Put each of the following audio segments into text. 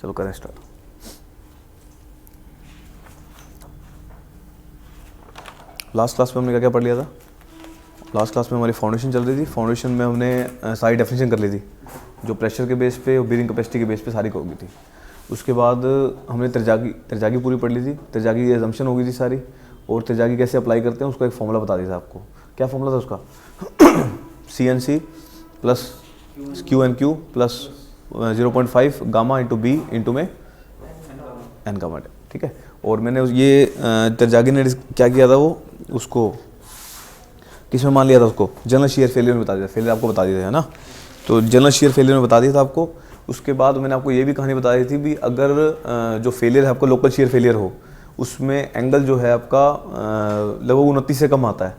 चलो करें start. Last class में हमने क्या क्या पढ़ लिया था? लास्ट क्लास में हमारी फाउंडेशन चल रही थी। फाउंडेशन में हमने सारी डेफिनेशन कर ली थी, जो प्रेशर के बेस पे और बीयरिंग कैपेसिटी के बेस पे सारी होगी थी। उसके बाद हमने त्रिज्यागी पूरी पढ़ ली थी। त्रिज्यागी की एजम्पशन हो गई थी सारी, और त्रिज्यागी कैसे अप्लाई करते हैं उसका एक फॉर्मूला बता दिया था आपको। क्या फॉर्मूला था उसका? CNC plus QNQ plus 0.5 gamma into B into में एन गामा, ठीक है। और मैंने ये त्रिज्यागी ने क्या किया था, वो उसको किस में मान लिया था? उसको जनरल शेयर फेलियर में बता दिया। फेलियर आपको बता दिया था, है ना? तो जनरल शेयर फेलियर में बता दिया था आपको। उसके बाद मैंने आपको ये भी कहानी बता दी थी भी अगर जो फेलियर है आपका लोकल शेयर फेलियर हो, उसमें एंगल जो है आपका लगभग 29 से कम आता है।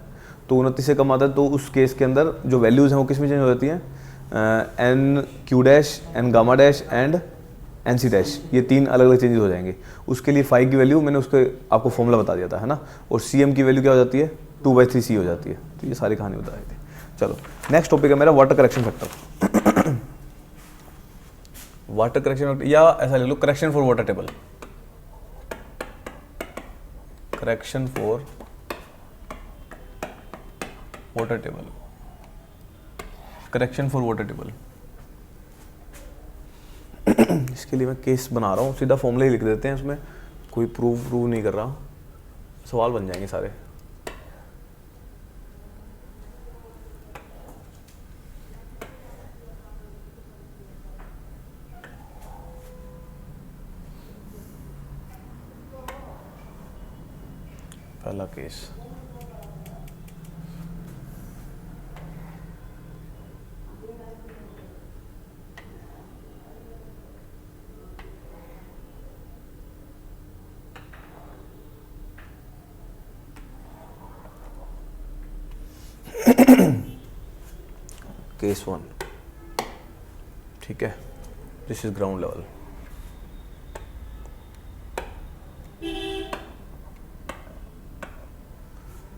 तो 29 से कम आता है तो उस केस के अंदर जो वैल्यूज़ हैं वो किस में चेंज हो जाती हैं? NQ dash, N gamma dash and NC dash, ये 3 अलग अलग चेंजेस हो जाएंगे। उसके लिए फाई की वैल्यू मैंने उसके आपको फॉर्मूला बता दिया था, है ना? और CM की वैल्यू क्या हो जाती है? 2/3C हो जाती है। तो ये सारी कहानी बता दी थी। चलो नेक्स्ट टॉपिक है मेरा water correction factor. Water correction factor, या ऐसा ले लो correction for water table. Correction for water table, correction for water table. इसके लिए मैं केस बना रहा हूँ, सीधा फॉर्मूला ही लिख देते हैं, इसमें कोई प्रूव नहीं कर रहा, सवाल बन जाएंगे सारे। पहला केस, केस 1, ठीक है। This is ground level,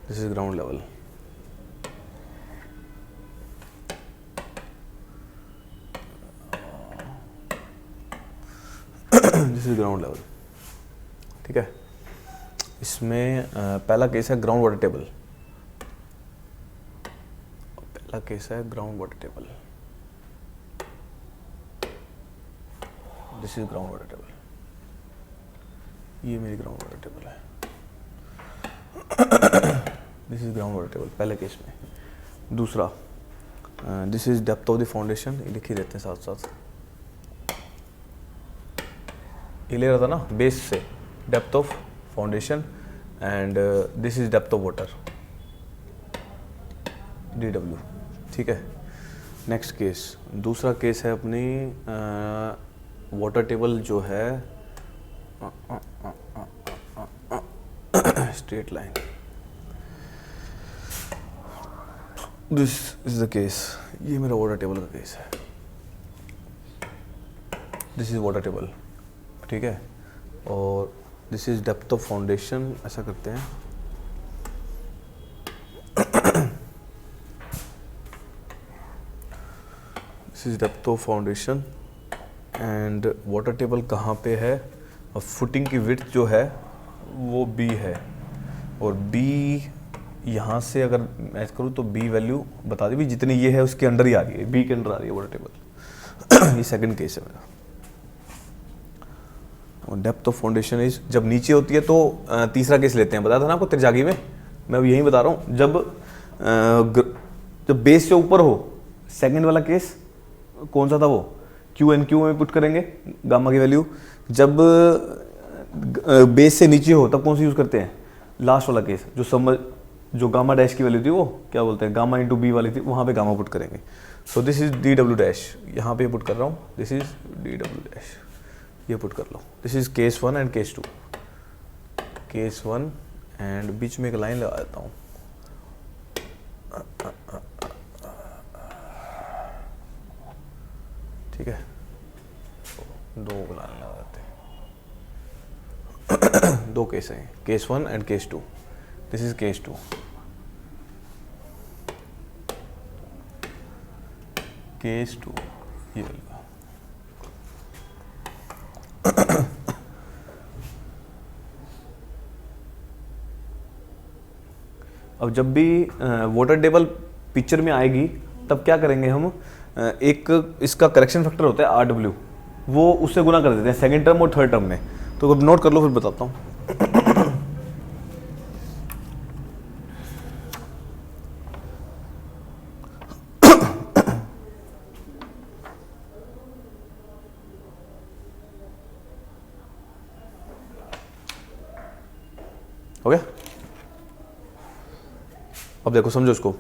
this is ground level. This is ground level, ठीक है। इसमें पहला केस है ग्राउंड वाटर टेबल। पहला केस है ground water table. This is ground water table, ये मेरी ग्राउंड वाटर टेबल है। This is ground water table पहले केस में। दूसरा, this is depth of the foundation, ये लिख ही देते हैं साथ साथ। ये ले रहा था ना बेस से, depth of foundation, and this is depth of water, DW, ठीक है। नेक्स्ट केस, दूसरा केस है अपनी वाटर टेबल जो है straight line. This is the case, ये मेरा वाटर टेबल का केस है। दिस इज वाटर टेबल, ठीक है। और this is depth of foundation, ऐसा करते हैं। This is depth of foundation and water table कहाँ पे है? और फुटिंग की विड्थ जो है वो B है, और B यहाँ से अगर मैच करूँ तो B वैल्यू बता दी भी जितनी ये है उसके अंडर ही आ रही है, B के अंडर आ रही है वाटर टेबल। ये सेकंड केस है मेरा। और डेप्थ ऑफ फाउंडेशन इज जब नीचे होती है तो तीसरा केस लेते हैं, बताया था ना आपको त्रिज्यागी में, मैं अब यही बता रहा हूँ। जब बेस से ऊपर हो, सेकंड वाला केस कौन सा था वो? QNQ में पुट करेंगे गामा की वैल्यू। जब बेस से नीचे हो तब कौन सी यूज़ करते हैं? लास्ट वाला केस, जो गामा डैश की वैल्यू थी वो क्या बोलते हैं, गामा इंटू B वाली थी, वहाँ पे गामा पुट करेंगे। So this is DW dash, यहाँ पे पुट कर रहा हूँ, दिस इज DW डैश, ये पुट कर लो। This is case 1 and case 2। Case 1 and बीच में एक लाइन लगा देता हूँ, ठीक है। दो लाइन लगा देते हैं। दो केस हैं, case 1 and case 2। This is case 2। Case 2 ये वाला। अब जब भी वाटर टेबल पिक्चर में आएगी तब क्या करेंगे हम, एक इसका करेक्शन फैक्टर होता है RW, वो उससे गुना कर देते हैं सेकंड टर्म और थर्ड टर्म में। तो अब नोट कर लो, फिर बताता हूँ। हो गया? अब देखो समझो इसको,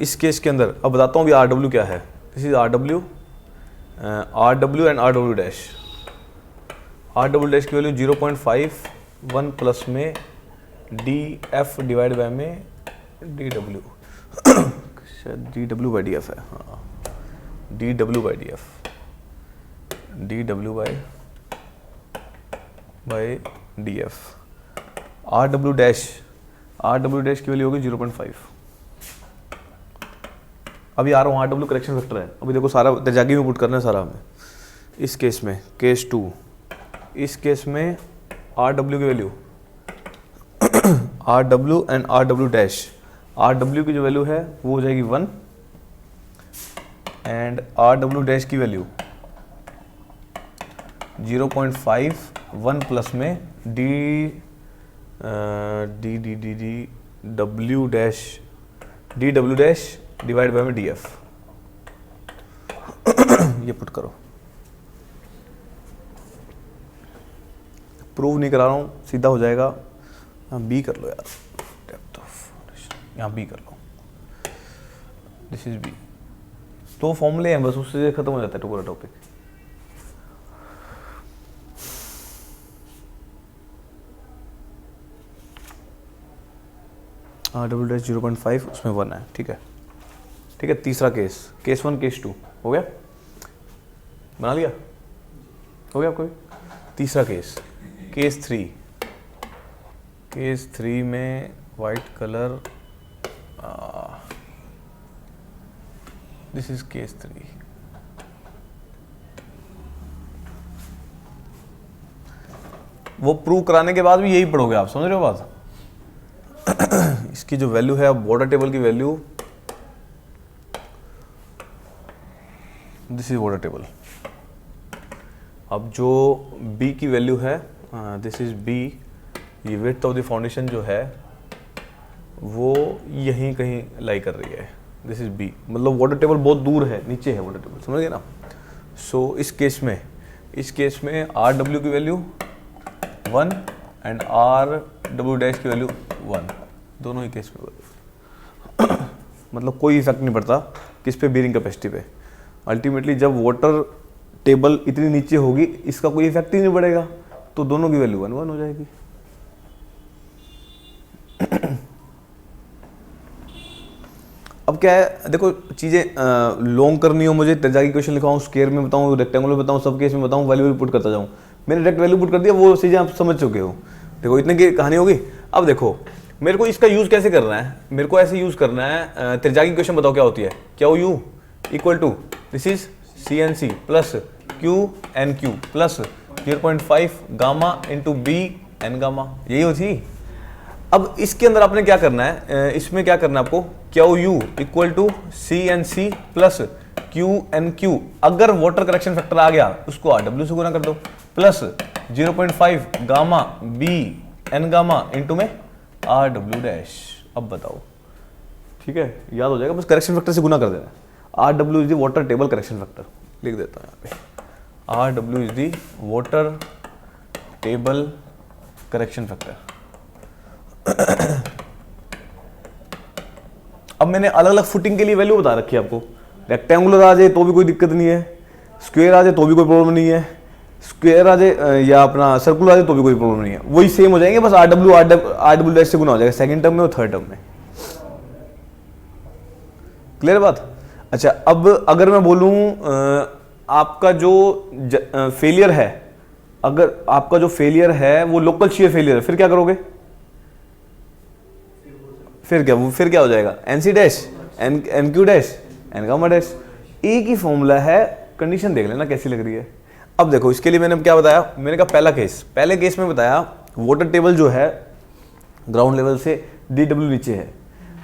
इस केस के अंदर अब बताता हूँ भी RW क्या है। This is RW, RW and RW dash. RW dash की वैल्यू 0.51 प्लस में DF डिवाइड बाय में DW, शायद DW बाई DF है, हाँ DW by DF, DW by DF। RW dash की वैल्यू होगी 0.5। अभी आ रहा हूँ, RW करेक्शन फैक्टर है। अभी देखो सारा तेजागी में पुट करना है सारा हमें। इस केस में केस 2, इस केस में RW की value RW and RW dash, RW की जो वैल्यू है वो हो जाएगी 1 एंड RW डैश की वैल्यू 0.51 प्लस में DW डैश डिवाइड बाय में DF। ये पुट करो, प्रूव नहीं करा रहा हूँ, सीधा हो जाएगा। यहाँ B कर लो यार, डेप्थ ऑफ, यहाँ B कर लो, दिस इज B। तो फॉर्मूले हैं बस, उससे खत्म हो जाता है पूरा टॉपिक। RW डैश 0.5, उसमें 1 है, ठीक है ठीक है। तीसरा केस, केस 1 केस 2 हो गया, बना लिया, हो गया आपको भी। तीसरा केस, केस 3, केस 3 में white colour, this is case 3। वो प्रूव कराने के बाद भी यही पढ़ोगे आप, समझ रहे हो बात। इसकी जो वैल्यू है, अब वाटर टेबल की value, this is water table. अब जो B की वैल्यू है, दिस इज B, ये विड्थ ऑफ द फाउंडेशन जो है वो यहीं कहीं लाई कर रही है, दिस इज B। मतलब वाटर टेबल बहुत दूर है, नीचे है वाटर टेबल, समझ गए ना। सो इस केस में RW की वैल्यू 1 एंड RW डैश की वैल्यू 1, दोनों ही केस में मतलब कोई इफेक्ट नहीं पड़ता किस पे, बीरिंग कैपेसिटी पे। अल्टीमेटली जब वाटर टेबल इतनी नीचे होगी, इसका कोई इफेक्ट ही नहीं पड़ेगा, तो दोनों की वैल्यू 1 1 हो जाएगी। अब क्या है, देखो चीज़ें लॉन्ग करनी हो, मुझे तेजागी क्वेश्चन लिखाऊं, स्क्वायर में बताऊं, रेक्टेंगुलर में बताऊं, सब केस में बताऊं, वैल्यू पुट करता जाऊं। मैंने डायरेक्ट वैल्यू पुट कर दिया, वो चीज़ें आप समझ चुके हो। देखो इतने की कहानी होगी। अब देखो मेरे को इसका यूज़ कैसे करना है, मेरे को ऐसे यूज़ करना है। तेजागी क्वेश्चन बताओ क्या होती है, क्या हो U equal to, this is CNC plus QNQ plus 0.5 gamma into B N गामा, यही होती। अब इसके अंदर आपने क्या करना है, इसमें क्या करना है आपको, QU equal to CNC plus QNQ। अगर वाटर करेक्शन फैक्टर आ गया उसको RW से गुना कर दो, plus 0.5 gamma B N gamma into में RW डैश। अब बताओ, ठीक है, याद हो जाएगा, बस करेक्शन फैक्टर से गुना कर देना। RW is the water table correction factor, लिख देता हूँ यहाँ पे, RW is the water table correction factor. अब मैंने अलग अलग फुटिंग के लिए वैल्यू बता रखी है आपको। रेक्टेंगुलर आ जाए तो भी कोई दिक्कत नहीं है, स्क्वायर आ जाए तो भी कोई प्रॉब्लम नहीं है, स्क्वायर आ जाए या अपना सर्कुलर आ जाए तो भी कोई प्रॉब्लम नहीं है, वही सेम हो जाएंगे, बस RW डैश से गुना हो जाएगा सेकंड टर्म में और थर्ड टर्म में। क्लियर बात। अच्छा, अब अगर मैं बोलूं आपका जो फेलियर है, अगर आपका जो फेलियर है वो लोकल शियर फेलियर है, फिर क्या करोगे, फिर क्या हो जाएगा, NC dash NQ dash N gamma dash. एक ही फॉर्मूला है, कंडीशन देख लेना कैसी लग रही है। अब देखो इसके लिए मैंने क्या बताया, मैंने कहा पहले केस में बताया वाटर टेबल जो है ग्राउंड लेवल से डी डब्ल्यू नीचे है,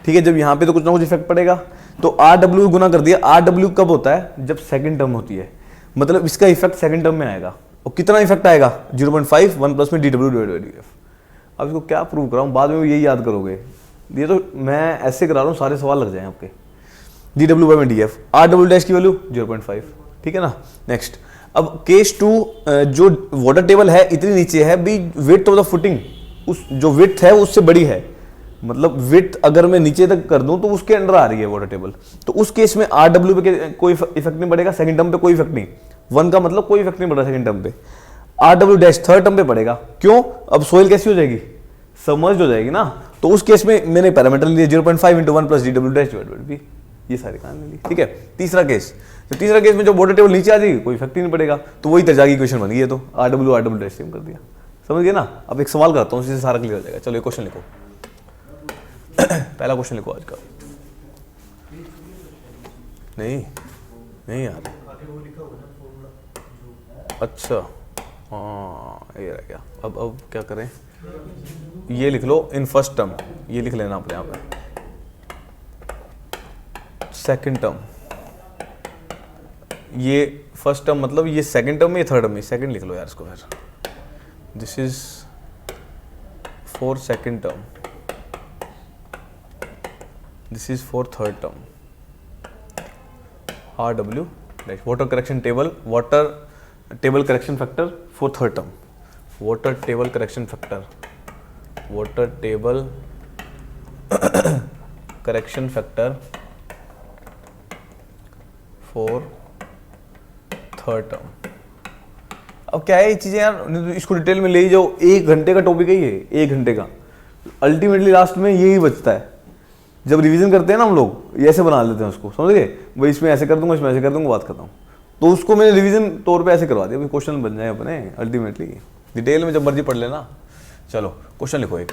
ठीक है। जब यहाँ पे तो कुछ ना कुछ इफेक्ट पड़ेगा, तो आर डब्ल्यू गुना कर दिया। आर डब्ल्यू कब होता है? जब सेकंड टर्म होती है, मतलब इसका इफेक्ट सेकंड टर्म में आएगा। और कितना इफेक्ट आएगा? 0.5, 1 प्लस में D W divide by D F. अब इसको क्या प्रूव कराऊँ, बाद में यही याद करोगे। ये तो मैं ऐसे करा रहा हूँ, सारे सवाल लग जाए आपके। D W by D F, are W dash की वैल्यू 0.5, ठीक है ना। नेक्स्ट, अब केस 2, जो वाटर टेबल है इतनी नीचे है भी, विड्थ ऑफ द फुटिंग, उस जो विड्थ है उससे बड़ी है, मतलब विड्थ अगर मैं नीचे तक कर दूं तो उसके अंडर आ रही है वाटर टेबल, तो उस केस में आर डब्ल्यू पे कोई इफेक्ट नहीं पड़ेगा, सेकंड टर्म पे कोई इफेक्ट नहीं। 1 का मतलब कोई इफेक्ट नहीं पड़ रहा सेकंड टर्म पे। Are W dash third term पे पड़ेगा। क्यों? अब सोइल कैसी हो जाएगी? सबमर्ज्ड हो जाएगी ना। तो उस केस में मैंने पैरामीटर लिए 0.5 into 1 plus D W dash divide by B, ये सारे कहानी ली, ठीक है। तीसरा केस, तो तीसरा केस में जो वाटर टेबल नीचे आ जाएगी कोई इफेक्ट ही नहीं पड़ेगा, तो वही तर्जा की क्वेश्चन बन गई है। तो आर डब्ल्यू डैश सेम कर दिया, समझ गए ना। अब एक सवाल करता हूँ, इससे सारा क्लियर हो जाएगा। चलो एक क्वेश्चन लिखो। पहला क्वेश्चन लिखो आज का। नहीं यार, अच्छा हाँ ये रह गया। अब क्या करें, ये लिख लो इन फर्स्ट टर्म, ये लिख लेना आप यहाँ पे। सेकंड टर्म, ये फर्स्ट टर्म मतलब ये सेकंड टर्म में, ये थर्ड टर्म में, सेकंड लिख लो यार इसको फिर। This is for second term, this is for third term. Are W dash water correction table, water table correction factor for third term, water table correction factor, water table correction factor for third term. अब क्या है ये चीजें यार, इसको detail में ले ही जाओ, 1 घंटे का टॉपिक है ये, 1 घंटे का। अल्टीमेटली लास्ट में यही बचता है। जब रिवीजन करते हैं ना हम लोग, ये ऐसे बना लेते हैं उसको, समझ गए भाई, इसमें ऐसे कर दूंगा, इसमें ऐसे कर दूंगा, बात करता हूँ। तो उसको मैंने रिवीजन तौर पे ऐसे करवा दिया, क्वेश्चन बन जाए अपने। अल्टीमेटली डिटेल में जब मर्जी पढ़ लेना। चलो क्वेश्चन लिखो एक।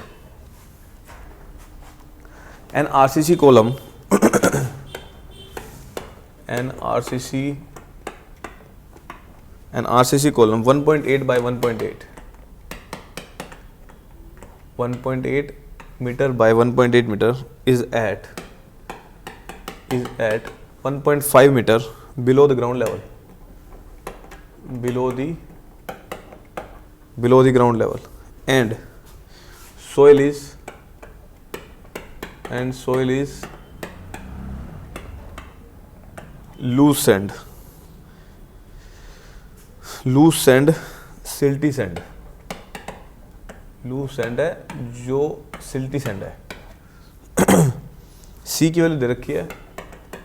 An RCC column, an RCC column 1.8 by 1.8, 1.8 meter by 1.8 meter is at 1.5 meter below the ground level, below the ground level, and soil is loose sand, silty sand, loose sand है जो silty sand है। सी की value दे रखी है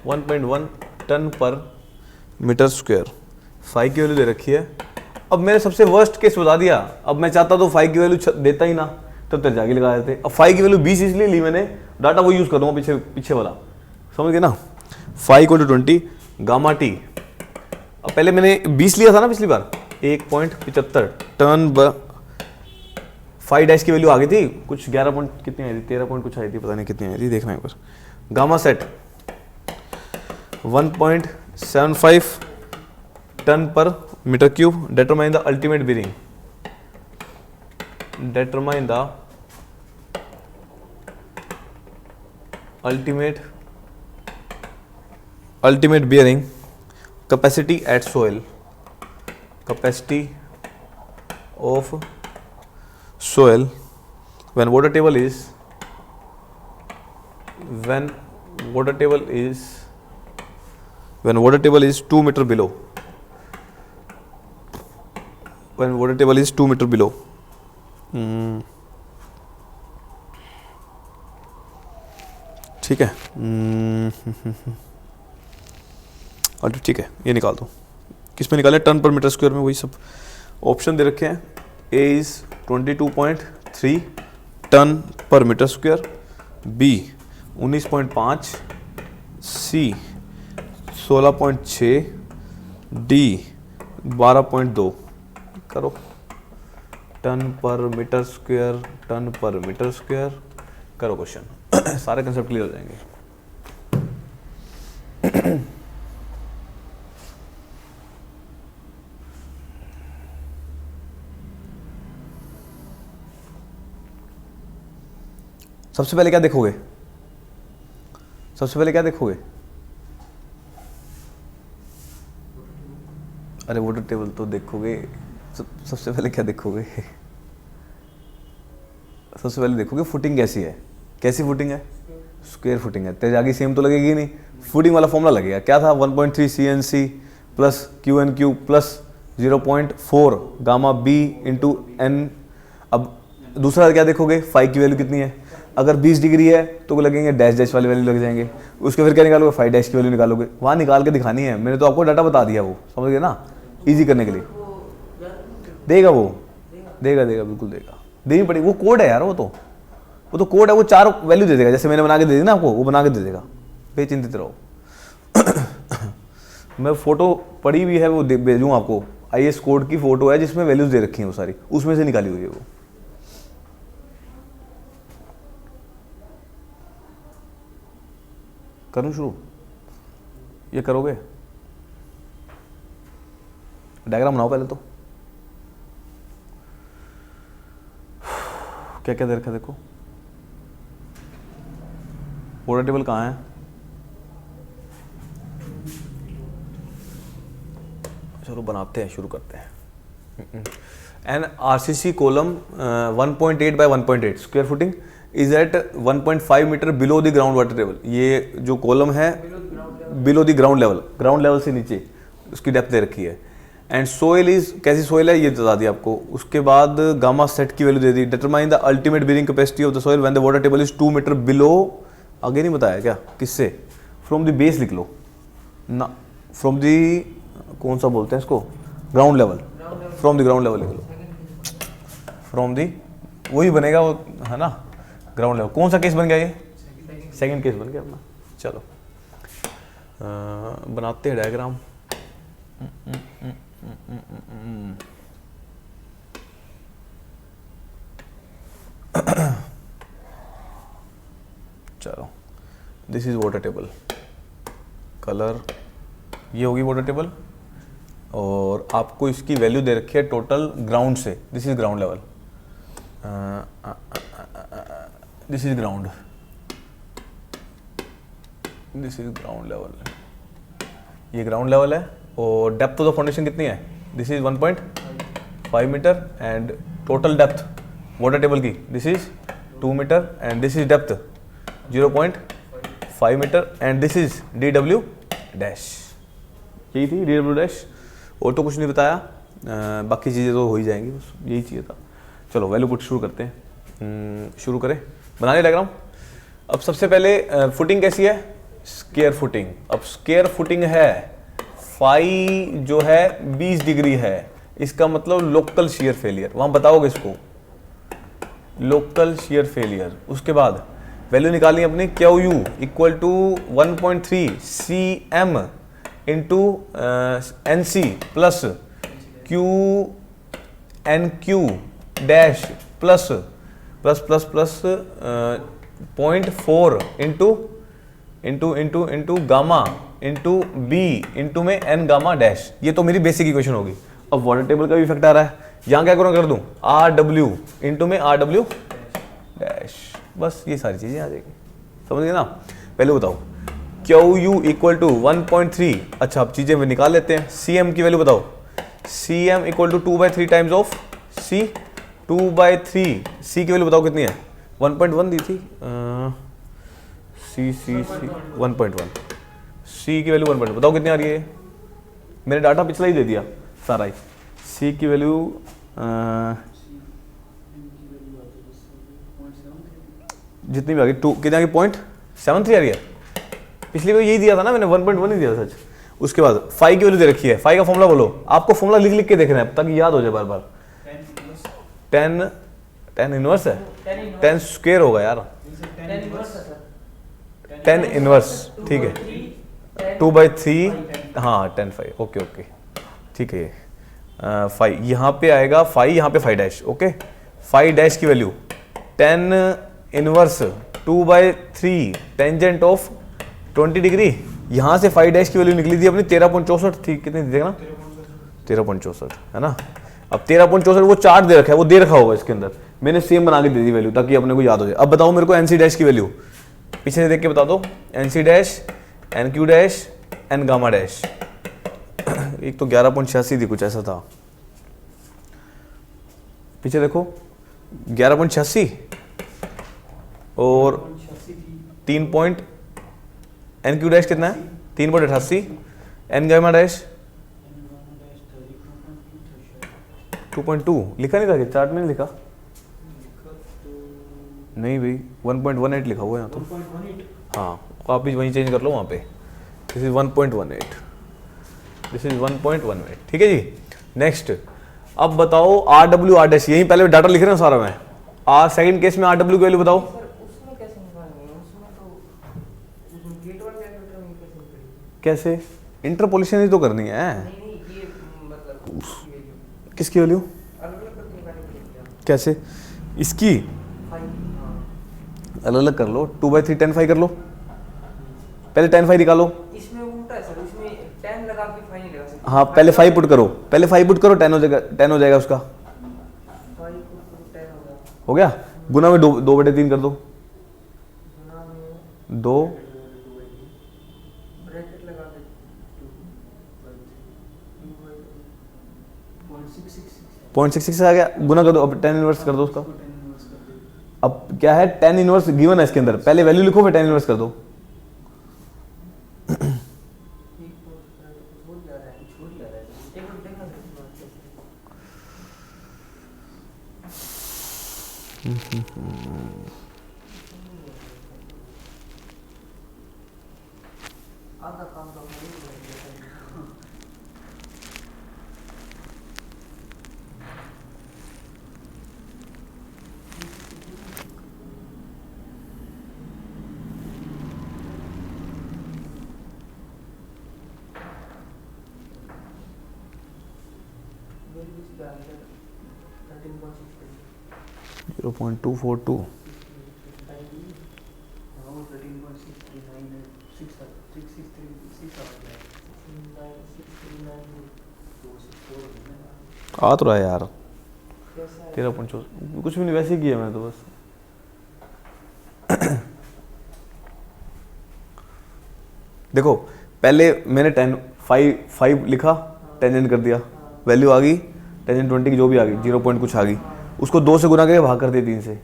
1.1 ton पर metre square, five की value दे रखी है। अब मैंने सबसे वर्स्ट केस बता दिया। अब मैं चाहता तो 5 की वैल्यू देता ही ना, तब तक जाके लगा देते। अब 5 की वैल्यू 20 इसलिए ली मैंने, डाटा वो यूज करूँगा पीछे वाला, समझ गए ना। 5 = 20 गामा टी। अब पहले मैंने 20 लिया था ना पिछली बार, 1.75 टन 5 डैश की वैल्यू आ गई थी कुछ 11 पॉइंट कितनी आई थी, 13 पॉइंट कुछ आई थी, पता नहीं कितनी आई थी, देखना है एक बार। गामा सेट 1.75 टन पर metre cube. Determine the ultimate bearing, determine the ultimate bearing capacity at soil, capacity of soil when water table is 2 meter below, when water table is 2 meter below। ठीक है, और ठीक है ये निकाल दो। किस में निकाले? टन पर मीटर स्क्वायर में, वही सब ऑप्शन दे रखे हैं। ए इज 22.3 टन पर मीटर स्क्वायर, बी 19.5, सी 16.6, डी 12.2। करो टन पर मीटर स्क्वायर, टन पर मीटर स्क्वायर, करो क्वेश्चन। सारे कंसेप्ट क्लियर हो जाएंगे। सबसे पहले क्या देखोगे? सबसे पहले क्या देखोगे? अरे वोटर टेबल तो देखोगे, सबसे पहले क्या देखोगे? सबसे पहले देखोगे फुटिंग कैसी है। कैसी फुटिंग है? स्क्वायर फुटिंग है। तेजागी सेम तो लगेगी नहीं, फुटिंग वाला फॉर्मूला लगेगा। क्या था? 1.3 CNC plus QNQ plus 0.4 gamma B into N। अब दूसरा क्या देखोगे? फाई की वैल्यू कितनी है। अगर 20 डिग्री है तो लगेंगे डैश डैश वाली वैल्यू लग जाएंगे। उसके फिर क्या निकालोगे? फाई डैश की वैल्यू निकालोगे। वहाँ निकाल के दिखानी है, मैंने तो आपको डाटा बता दिया, वो समझ गए ना, ईजी करने के लिए। देगा वो, देगा बिल्कुल देगा, देनी पड़ेगी। वो कोड है यार, वो तो कोड है, वो 4 वैल्यू दे देगा, जैसे मैंने बना के दे दी ना आपको, वो बना के दे देगा, बेचिंतित रहो। मैं फोटो पड़ी भी है, वो भेजूँ आपको। IAS कोड की फोटो है जिसमें वैल्यूज दे रखी हैं वो सारी, उसमें से निकाली हुई है वो। करूँ शुरू? ये करोगे? डायग्राम बनाओ पहले तो। क्या क्या दे रखा है देखो। वोटर टेबल कहाँ है? चलो बनाते हैं, शुरू करते हैं। An RCC column 1.8 by 1.8 square footing is at 1.5 metre below the ground water table. ये जो कॉलम है बिलो द ग्राउंड लेवल से नीचे उसकी डेप्थ दे रखी है। एंड सोइल इज, कैसी सोइल है ये बता दिया आपको। उसके बाद गामा सेट की वैल्यू दे दी। Determine the ultimate bearing capacity of the soil when the water table is 2 metre below. आगे नहीं बताया क्या? किससे? फ्रॉम द बेस लिख लो ना, फ्रॉम द, कौन सा बोलते हैं इसको, ground level, from the ground level लिख लो, फ्रॉम द, वही बनेगा वो, है ना, ग्राउंड लेवल। कौन सा केस बन गया ये? सेकंड केस बन गया अपना। चलो बनाते हैं डायग्राम। चलो, this is water table, colour ये होगी वाटर टेबल, और आपको इसकी वैल्यू दे रखी है टोटल ग्राउंड से। This is ground level, this is ground, this is ground level, ये ग्राउंड लेवल है। और डेप्थ ऑफ द फाउंडेशन कितनी है? This is 1.5 metre and total depth water table की this is 2 metre and this is depth 0.5 metre and this is DW dash. यही थी DW dash, और तो कुछ नहीं बताया, बाकी चीज़ें तो हो ही जाएंगी, बस यही चाहिए था। चलो वैल्यू पुट शुरू करते हैं। शुरू करें, बनाने डायग्राम। अब सबसे पहले फुटिंग कैसी है? Square footing. अब स्क्वायर फुटिंग है, फाई जो है 20 डिग्री है, इसका मतलब लोकल शियर फेलियर, वहां बताओगे इसको, लोकल शियर फेलियर। उसके बाद वैल्यू निकालनी अपनी, QU equal to 1.3 CM into NC plus QNQ dash plus plus plus plus 0.4 into gamma into B into में N गामा डैश। ये तो मेरी बेसिक इक्वेशन होगी। अब वाटर टेबल का भी इफेक्ट आ रहा है, यहाँ क्या करूँ, कर दूँ RW इंटू में RW डैश, बस ये सारी चीज़ें आ जाएगी, समझ गए ना। पहले बताओ QU इक्वल टू 1.3, अच्छा अब चीज़ें में निकाल लेते हैं। CM की वैल्यू बताओ, CM equal to 2/3 times of C, 2/3 C की वैल्यू बताओ कितनी है? 1.1 दी थी, C 1.1, C की वैल्यू 1.1 बताओ कितनी आ रही है? मैंने डाटा पिछला ही दे दिया सारा ही। C की वैल्यू जितनी भी आ गई, 2 कितनी आ गई? 0.73 आ रही है। पिछली बार यही दिया था ना मैंने, 1.1 ही दिया था सच। उसके बाद फाई की वैल्यू दे रखी है, फाई का फॉर्मूला बोलो, आपको फॉर्मूला लिख लिख के देखना है ताकि याद हो जाए बार बार। 10 इनवर्स है, 10 स्क्वायर होगा यार, 10 इनवर्स, ठीक है, 2/3, हाँ 10 फाई, ओके ओके ठीक है। फाई यहाँ पे आएगा, फाई यहाँ पे 5 डैश, ओके। 5 डैश की value 10 inverse 2/3 tangent of 20 degree. यहाँ से 5 डैश की वैल्यू निकली थी अपनी 13.64 थी, कितनी थी देखना, 13.64 है ना। अब 13.64 वो चार्ट दे रखा है, वो दे रखा होगा इसके अंदर, मैंने सेम बना के दे दी वैल्यू ताकि अपने को याद हो जाए। अब बताओ मेरे को एन सी डैश की वैल्यू पीछे से देख के बता दो। N C dash, N Q dash, N gamma dash. एक तो 11.86 थी, कुछ ऐसा था। पीछे देखो 11.86 और 3 पॉइंट, एन क्यू डैश कितना है 3.88, एन गामा डैश 2.2 लिखा नहीं था कि चार्ट में नहीं लिखा? नहीं भाई 1.18 लिखा हुआ है यहाँ तो। हाँ आप भी वहीं चेंज कर लो वहाँ पे। दिस इज 1.18, दिस इज 1.18, ठीक है जी। नेक्स्ट अब बताओ आर डब्ल्यू आर डैश, यहीं पहले डाटा लिख रहे हैं सारा मैं। आर सेकंड केस में आर डब्ल्यू की वैल्यू बताओ। कैसे? इंटरपोलेशन ही तो करनी है। किसकी वैल्यू? कैसे? इसकी अलग अलग कर लो, 2/3 10/5 कर लो। पहले 10/5 निकालो। इसमें उल्टा है सर, इसमें 10 लगा के 5 नहीं लगा सकते। हाँ पहले 5 पुट करो, पहले 5 पुट करो, 10 हो जाएगा, 10 हो जाएगा उसका। 5 को 10 हो गया। गुना में 2/3 कर दो। 2 ब्रैकेट लगा के 0.66 आ गया। गुना कर दो, अब 10 इनवर्स कर दो उसका। अब क्या है 10 इनवर्स गिवन है इसके अंदर, पहले वैल्यू लिखो फिर 10 इनवर्स कर दो। आधा काम तो मेरी 0.242 आ तो रहा है यार। 13.4 कुछ भी नहीं, वैसे ही किया मैंने तो बस। देखो पहले मैंने 5 लिखा, टेंजेंट कर दिया, वैल्यू आ गई टेंजेंट 20 की जो भी आ गई, 0 पॉइंट कुछ आ गई, उसको 2 से गुना करके भाग कर दिया 3 से।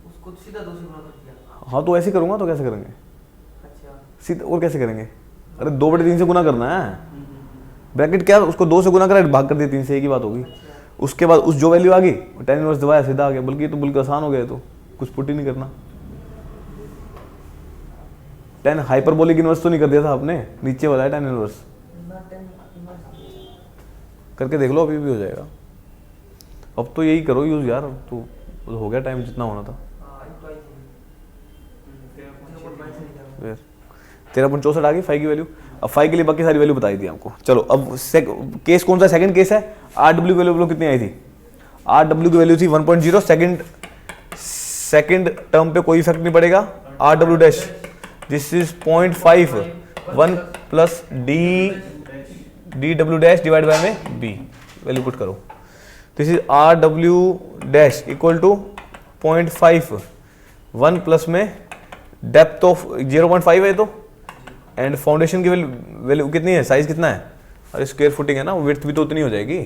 उसको सीधा 2 से गुना कर दिया। हाँ तो ऐसे करूँगा तो कैसे करेंगे? अच्छा सीधा और कैसे करेंगे? अरे 2/3 से गुना करना है। ब्रैकेट क्या, उसको 2 से गुना करा भाग कर दिया 3 से, एक ही बात होगी। उसके बाद उस जो वैल्यू आ गई 10 इनवर्स दबाया सीधा आ गया। बल्कि तो बिल्कुल आसान हो गया, तो कुछ पुट ही नहीं करना। 10 हाइपरबोलिक इनवर्स तो नहीं कर दिया था आपने, नीचे वाला है 10 इनवर्स। करके देख लो, अभी भी हो जाएगा। अब तो यही करो यूज यार, अब तो हो गया टाइम जितना होना था। 13.64 आ गई 5 की वैल्यू। अब 5 के लिए बाकी सारी वैल्यू बताई थी आपको। चलो अब केस कौन सा? सेकंड केस है। आर डब्ल्यू की वैल्यू कितनी आई थी? आर डब्ल्यू की वैल्यू थी 1.0। सेकंड टर्म पे कोई इफेक्ट नहीं पड़ेगा। R W dash this is 0.5 1 plus D W dash divide by में बी, वैल्यू पुट करो। This is R W dash equal to 0.5 1 plus में डेप्थ ऑफ 0.5 है तो, एंड फाउंडेशन की वैल्यू कितनी है, साइज कितना है? अरे स्क्वायर फुटिंग है ना, विड्थ भी तो उतनी हो जाएगी।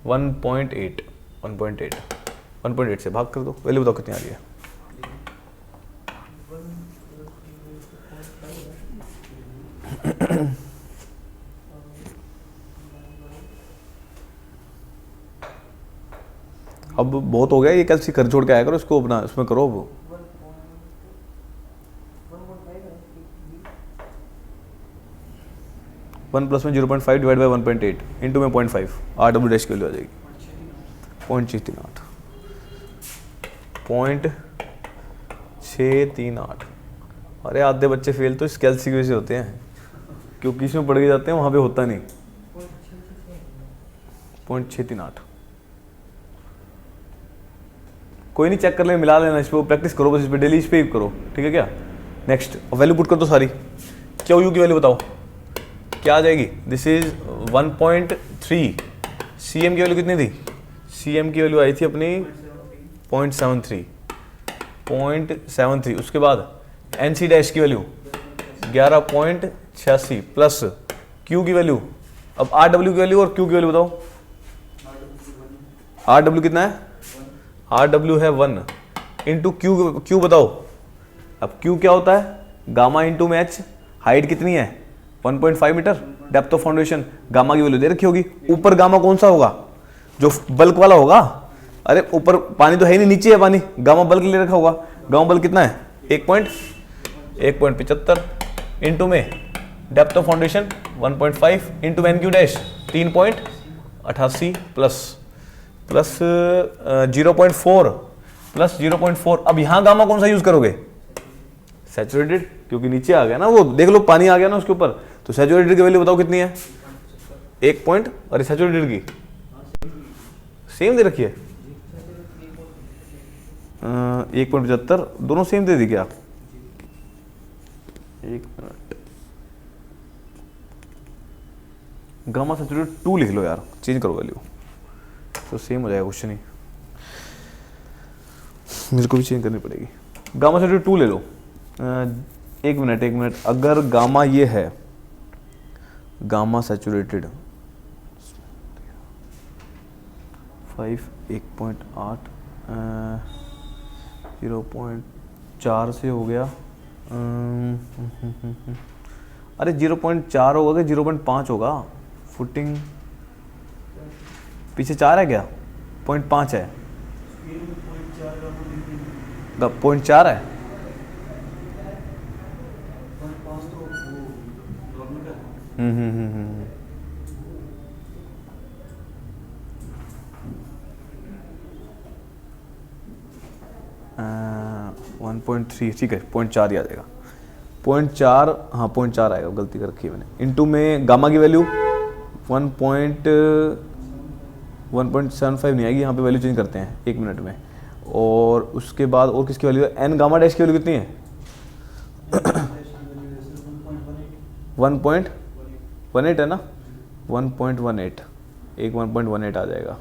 1.8 से भाग कर दो, वैल्यू बताओ कितनी आ रही है। अब बहुत हो गया ये, कल से घर छोड़ के आया करो इसको अपना, इसमें करो। अब 1 प्लस में 0.5 डिवाइड बाई 1.8 इंटू में 0.5 आर डब्ल्यू डैश की वैल्यू आ जाएगी 0.638। अरे आधे बच्चे फेल तो इस कैलसी की वजह से होते हैं, क्योंकि इसमें पढ़ के जाते हैं, वहाँ पे होता नहीं। 0.638 कोई नहीं, चेक कर ले, मिला लेना, इस पर प्रैक्टिस करो बस, इस पर डेली इस पर करो, ठीक है क्या। नेक्स्ट वैल्यू पुट कर दो सारी। क्यू यू की वैल्यू बताओ क्या आ जाएगी। This is 1.3। सी एम की वैल्यू कितनी थी? सी एम की वैल्यू आई थी अपनी 0.73 उसके बाद NC डैश की वैल्यू 11.86 प्लस Q की वैल्यू, अब RW की वैल्यू और Q की वैल्यू बताओ। RW कितना है? RW है 1 इंटू Q बताओ। अब Q क्या होता है? गामा इंटू में H, हाइट कितनी है 1.5 metre, depth of foundation, gamma की वैल्यू दे रखी होगी। ऊपर गामा कौन सा होगा? जो बल्क वाला होगा। अरे ऊपर पानी तो है ही नहीं, नीचे है पानी, गामा बल्क ले रखा होगा। गामा बल्क कितना है? 1.75 इंटू में depth of foundation 1.5 into NQ dash 3.88 plus 0.4 plus 0.4। अब यहां गामा कौन सा यूज करोगे? सैचुरेटेड, क्योंकि नीचे आ गया ना वो, देख लो पानी आ गया ना उसके ऊपर। तो सैचुरेटेड की वैल्यू बताओ कितनी है? 1 अरे सैचुरेटेड की सेम दे रखी है 1.75, दोनों सेम दे दी क्या? एक मिनट, गामा सैचुरेटेड 2 लिख लो यार, चेंज करो वैल्यू तो सेम हो जाएगा क्वेश्चन ही। मेरे को भी चेंज करनी पड़ेगी। गामा सैचुरेटेड 2 ले लो। एक मिनट, अगर गामा ये है, गामा सैचुरेटेड 5 1.8 0.4 से हो गया। अरे 0.4 होगा कि 0.5 होगा? फुटिंग पीछे 4 है क्या? 0.5 है, 0.4 है। हम्म 1.3 ठीक है, 0.4 ही आ जाएगा। 0.4, हाँ 0.4 आएगा, गलती कर रखी है मैंने। इंटू में गामा की वैल्यू 1.75 नहीं आएगी, यहाँ पे वैल्यू चेंज करते हैं 1 मिनट में। और उसके बाद और किसकी वैल्यू है? एन गामा डैश की वैल्यू कितनी है? 1.18 है ना, 1.18, एक 1.18 आ जाएगा।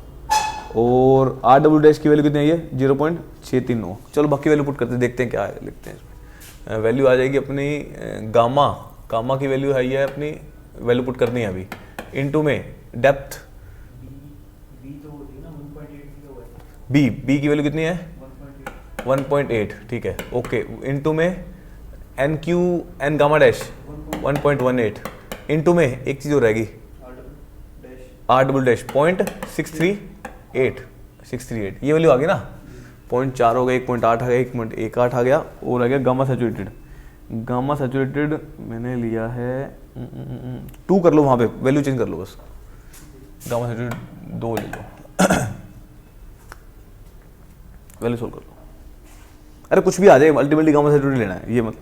और RW डैश की वैल्यू कितनी है? ये 0.639। चलो बाकी वैल्यू पुट करते हैं, देखते हैं क्या है, लिखते हैं इसमें। वैल्यू आ जाएगी अपनी गामा की वैल्यू है, ये अपनी वैल्यू पुट करनी है अभी। इनटू में डेप्थ बी की वैल्यू कितनी है? 1.8 ठीक है, ओके। इनटू में एन गामा डैश 1.18 इनटू में एक चीज हो रहेगी RW डैश 0.638, ये वैल्यू आ गई ना। 0.4 हो गया, 1.8 आ गया, 1.18 आ गया, और आ गया गामा सैचुरेटेड। गामा सैचुरेटेड मैंने लिया है 2 कर लो, वहाँ पे वैल्यू चेंज कर लो बस। गामा सैचुरेटेड 2 ले लो, वैल्यू सोल्व कर लो। अरे कुछ भी आ जाए, अल्टीमेटली गामा सैचुरेटेड लेना है, ये मत।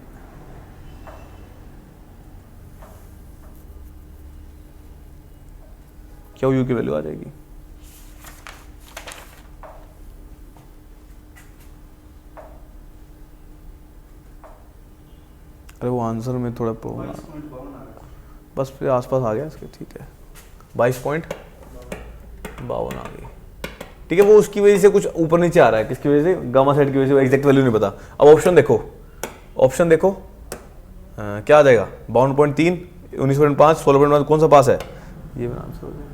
क्या यू की वैल्यू आ जाएगी? अरे वो आंसर में थोड़ा प्रॉब्लम, बस फिर आसपास आ गया इसके, ठीक है। 22.52 आ गई, ठीक है। वो उसकी वजह से कुछ ऊपर नीचे आ रहा है, किसकी वजह से? गामा सेट की वजह से, एग्जैक्ट वैल्यू नहीं पता। अब ऑप्शन देखो, क्या आ जाएगा? 52.3, 19.5, 16.5, कौन सा पास है? ये मेरा आंसर हो जाएगा।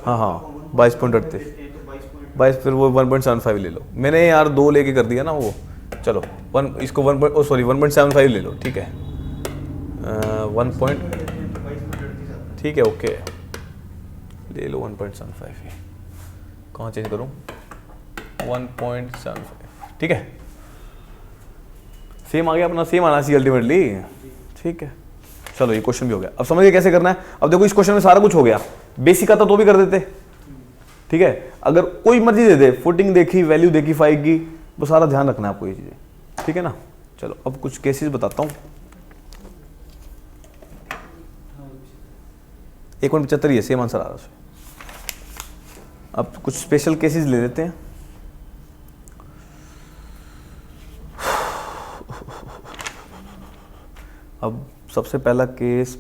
हाँ 22.38, फिर वो 1.75 ले लो। मैंने यार 2 लेके कर दिया ना वो, चलो 1.75 ले लो, ठीक है। 1 ठीक है, ओके ले लो 1.75 ही। कहाँ चेंज करूँ? 1.75 ठीक है, सेम आ गया अपना, सेम आना चाहिए अल्टीमेटली, ठीक है। चलो ये क्वेश्चन भी हो गया। अब समझिए कैसे करना है। अब देखो इस क्वेश्चन में सारा कुछ हो गया, बेसिक आता तो भी कर देते, ठीक है। अगर कोई मर्जी दे दे, फुटिंग देखी, वैल्यू देखी फाइव की, वो सारा ध्यान रखना है आपको ये चीजें, ठीक है ना। चलो अब कुछ केसेस बताता हूँ। 1.75 ये सेम आंसर आ रहा है उसमें। अब कुछ स्पेशल केसेस ले लेते हैं। अब सबसे पहला केस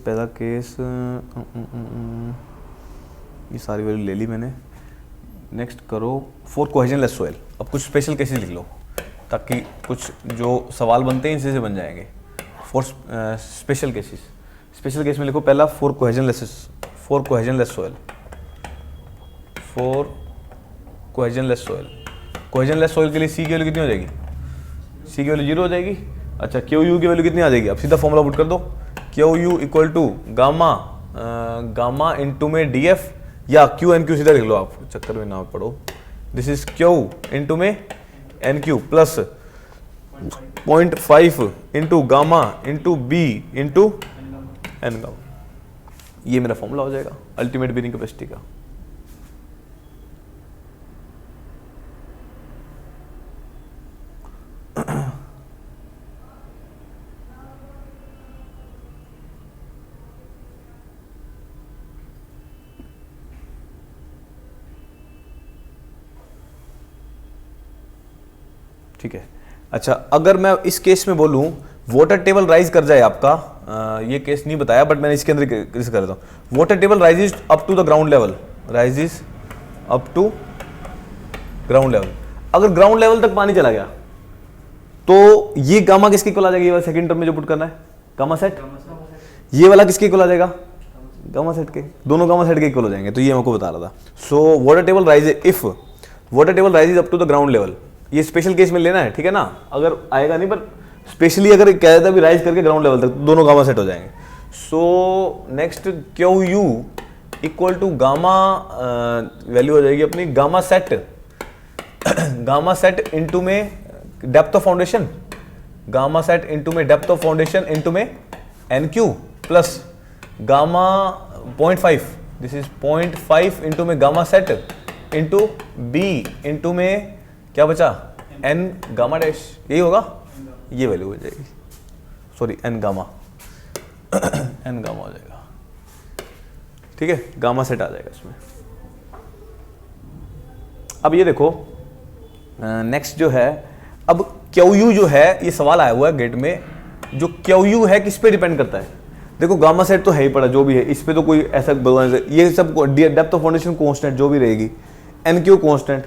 ये सारी वैल्यू ले ली मैंने। नेक्स्ट करो फॉर कोहेजनलेस सोयल। अब कुछ स्पेशल केसेस लिख लो ताकि कुछ जो सवाल बनते हैं इनसे से बन जाएंगे। For special cases, special case में लिखो पहला for cohesionless soil, for cohesionless soil. Cohesionless soil के लिए सी की वैल्यू कितनी हो जाएगी? सी की वैल्यू 0 हो जाएगी। अच्छा क्यू यू की वैल्यू कितनी आ जाएगी? अब सीधा फॉर्मूला पुट कर दो, Q U equal to gamma into में डी एफ, या क्यू एन क्यू सीधा लिख लो आप, चक्कर में ना पढ़ो। दिस इज क्यू इंटू में N Q plus 0.5 into gamma into B into N gamma. ये मेरा फॉर्मूला हो जाएगा अल्टीमेट बीयरिंग कैपेसिटी का। ठीक है। अच्छा अगर मैं इस केस में बोलूं वाटर टेबल राइज कर जाए आपका, ये केस नहीं बताया बट मैंने इसके अंदर कर देता हूं। Water table rises up to the ground level, rises up to ground level. अगर ग्राउंड लेवल तक पानी चला गया तो ये गामा किसके इक्वल आ जाएगा? ये वाला सेकंड टर्म में जो पुट करना है गामा सेट, ये वाला किसके इक्वल आ जाएगा? गामा सेट के, दोनों गामा सेट के इक्वल हो जाएंगे। तो ये मैं आपको बता रहा था। So water table rises, if water table rises up to the ground level, ये स्पेशल केस में लेना है, ठीक है ना? अगर आएगा नहीं पर स्पेशली अगर कह देता भी राइज करके ग्राउंड लेवल तक, दोनों गामा सेट हो जाएंगे। So next Q U equal to gamma value हो जाएगी अपनी gamma set, gamma set into में depth of foundation, gamma set into में डेप्थ ऑफ फाउंडेशन इंटू में N Q plus gamma 0.5, this is 0.5 into में gamma set into B into में क्या बचा? एन गामा डैश, यही होगा, ये वैल्यू हो जाएगी, sorry N gamma N gamma हो जाएगा। ठीक है, गामा सेट आ जाएगा इसमें। अब ये देखो नेक्स्ट जो है, अब क्यू यू जो है, ये सवाल आया हुआ है गेट में, जो क्यू यू है किस पे डिपेंड करता है? देखो गामा सेट तो है ही पड़ा, जो भी है इस पे तो कोई ऐसा, ये सब डेप्थ ऑफ फाउंडेशन कांस्टेंट जो भी रहेगी, एन क्यू कांस्टेंट,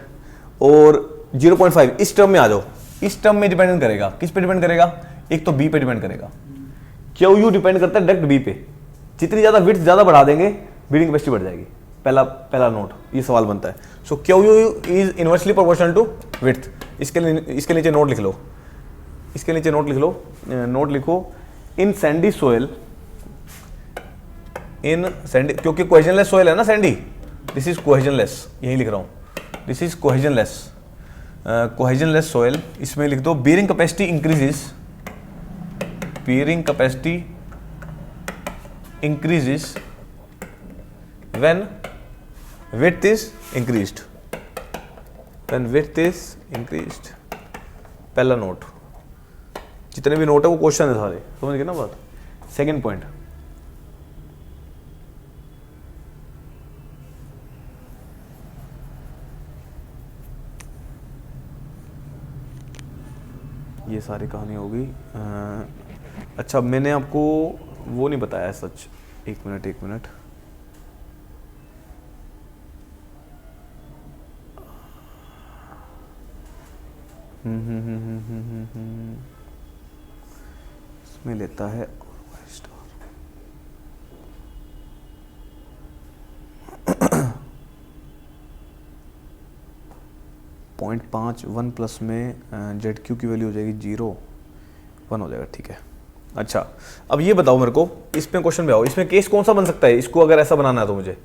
और 0.5 इस टर्म में आ जाओ, इस टर्म में डिपेंड करेगा, किस पे डिपेंड करेगा? एक तो बी पे डिपेंड करेगा। क्यू यू डिपेंड करता है डायरेक्ट बी पे, जितनी ज्यादा विड्थ ज्यादा बढ़ा देंगे बीयरिंग कैपेसिटी बढ़ जाएगी। पहला नोट, ये सवाल बनता है। So Q U is inversely proportional to width. इसके नीचे नोट लिख लो, इसके नीचे नोट लिख लो, नोट लिखो इन सैंडी सोयल, इन सैंडी, क्योंकि कोहेजनलेस सोयल है ना सैंडी, दिस इज कोहेजनलेस, यही लिख रहा हूं, दिस इज कोहेजनलेस, कोहेजनलेस सोयल। इसमें लिख दो bearing capacity increases, bearing capacity increases when width is increased, when width is increased। पहला नोट, जितने भी नोट है वो क्वेश्चन है सारे, समझ गए ना बात? सेकंड पॉइंट, ये सारी कहानी होगी। अच्छा मैंने आपको वो नहीं बताया सच, एक मिनट, इसमें लेता है 0.5 1 प्लस में जेड क्यू की वैल्यू हो जाएगी 0 1 हो जाएगा। ठीक है, अच्छा अब ये बताओ मेरे को, इसमें क्वेश्चन में आओ, इसमें केस कौन सा बन सकता है? इसको अगर ऐसा बनाना है तो मुझे,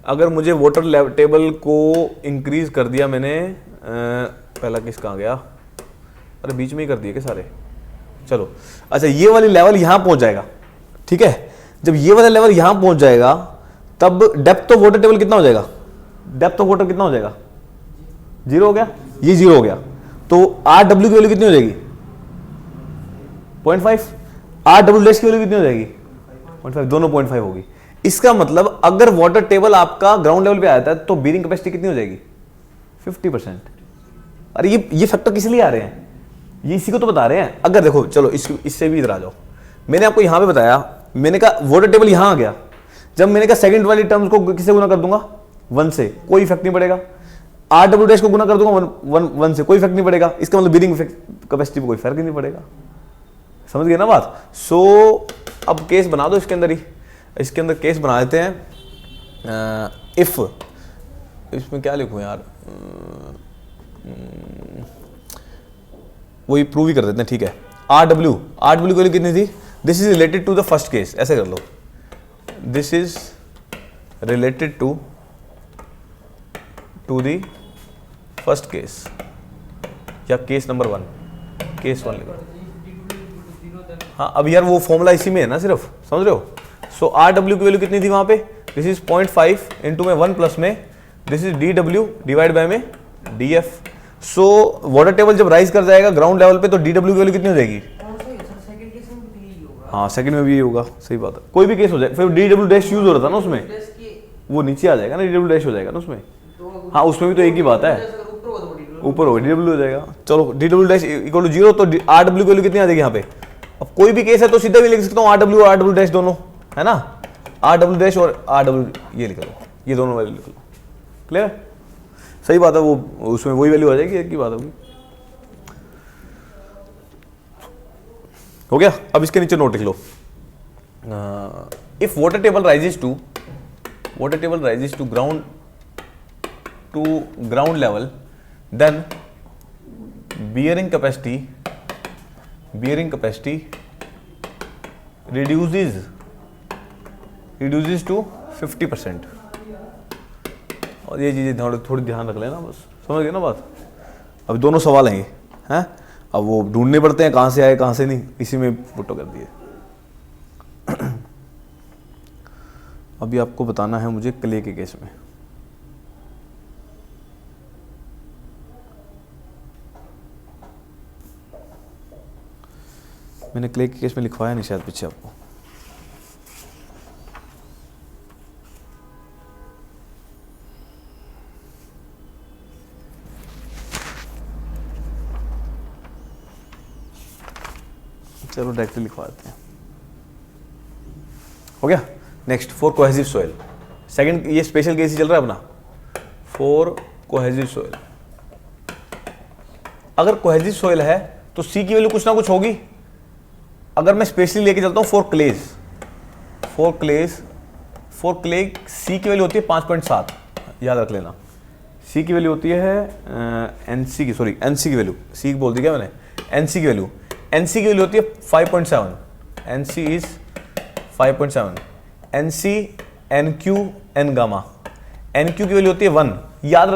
अगर मुझे वाटर टेबल को इंक्रीज कर दिया मैंने, पहला केस कहाँ गया? अरे बीच में ही कर दिए क्या सारे? चलो अच्छा, ये वाली लेवल यहां पहुंच जाएगा, ठीक है? जब ये वाला लेवल यहां पहुंच जाएगा तब डेप्थ ऑफ वाटर टेबल कितना हो जाएगा? डेप्थ ऑफ वाटर कितना हो जाएगा? 0 हो गया, ये 0 हो गया, तो आर डब्ल्यू की वैल्यू कितनी हो जाएगी? 0.5। आर डब्ल्यू डैश की वैल्यू कितनी हो जाएगी? 0.5, दोनों 0.5 होगी। इसका मतलब अगर वाटर टेबल आपका ग्राउंड लेवल पे आता है तो बीयरिंग कैपेसिटी कितनी हो जाएगी? 50%। अरे ये फैक्टर किस लिए आ रहे हैं? ये इसी को तो बता रहे हैं। अगर देखो चलो इससे भी इधर आ जाओ, मैंने आपको यहां पे बताया, मैंने कहा वाटर टेबल यहां आ गया, जब मैंने कहा सेकंड वाली टर्म्स को किससे गुना कर दूंगा? 1 से, कोई इफेक्ट नहीं पड़ेगा। आर डब्ल्यू डैश को गुना कर दूंगा वन से, कोई फर्क नहीं पड़ेगा, इसका मतलब बीयरिंग कैपेसिटी पे कोई फर्क ही नहीं पड़ेगा। समझ गए ना बात। सो अब केस बना दो इसके अंदर ही, इसके अंदर केस बना देते हैं। इफ इसमें क्या लिखूं यार, वही प्रूव ही कर देते हैं, ठीक है। आर डब्ल्यू की वैल्यू कितनी थी, this is related to the first case, ऐसे कर लो, this is related to the first case, या केस नंबर 1, केस 1 लिखो। हाँ अब यार वो फॉर्मूला इसी में है ना सिर्फ, समझ रहे हो। सो आर डब्ल्यू की वैल्यू कितनी थी वहां पे, दिस इज 0.5 इंटू में 1 प्लस में this is D W divide by में D F. So water table जब राइज कर जाएगा ग्राउंड लेवल पे तो डी डब्ल्यू की वैल्यू कितनी हो जाएगी, हाँ सेकंड में भी यही होगा, सही बात है, कोई भी केस हो जाए, फिर डी डब्ल्यू डैश यूज हो रहा था ना उसमें, वो नीचे आ जाएगा ना, डी डब्ल्यू डैश हो जाएगा ना उसमें, हाँ उसमें भी तो एक ही बात है, ऊपर हो डी डब्ल्यू हो जाएगा। चलो D W dash equal to 0, तो आर डब्ल्यू की वैल्यू कितनी आ जाएगी यहाँ पे। अब कोई भी केस है तो सीधा भी लिख सकता हूँ आर डब्ल्यू और आर डब्ल्यू डैश दोनों, है ना, आर डब्ल्यू डैश और आर डब्ल्यू ये लिख लो, ये दोनों वैल्यू लिख लो, क्लियर, सही बात है, वो उसमें वही वैल्यू आ जाएगी, एक ही बात होगी, हो गया। अब इसके नीचे नोट लिख लो, if water table rises to ground level then bearing capacity reduces to 50%। और ये चीजें थोड़ी ध्यान रख लेना, बस समझ गए ना बात। अब दोनों सवाल हैं, हैं अब वो ढूंढने पड़ते हैं कहां से आए कहां से नहीं, इसी में पुटो कर दिए। अभी आपको बताना है मुझे क्ले के केस में, मैंने क्ले के केस में लिखवाया नहीं शायद पीछे आपको, चलो डायरेक्टली लिखवा देते हैं, हो गया। Next for cohesive soil, second ये स्पेशल केस ही चल रहा है अपना, फॉर कोहेसिव सॉइल। अगर कोहेसिव सॉइल है तो सी की वैल्यू कुछ ना कुछ होगी। अगर मैं स्पेशली लेके चलता हूं फॉर क्ले सी की वैल्यू होती है 5.7, याद रख लेना, सी की वैल्यू होती है एनसी की वैल्यू, सी बोल दी क्या मैंने, एनसी की वैल्यू होती है 5.7, NC is 5.7, NC NQ N gamma, NQ की वैल्यू होती है 1,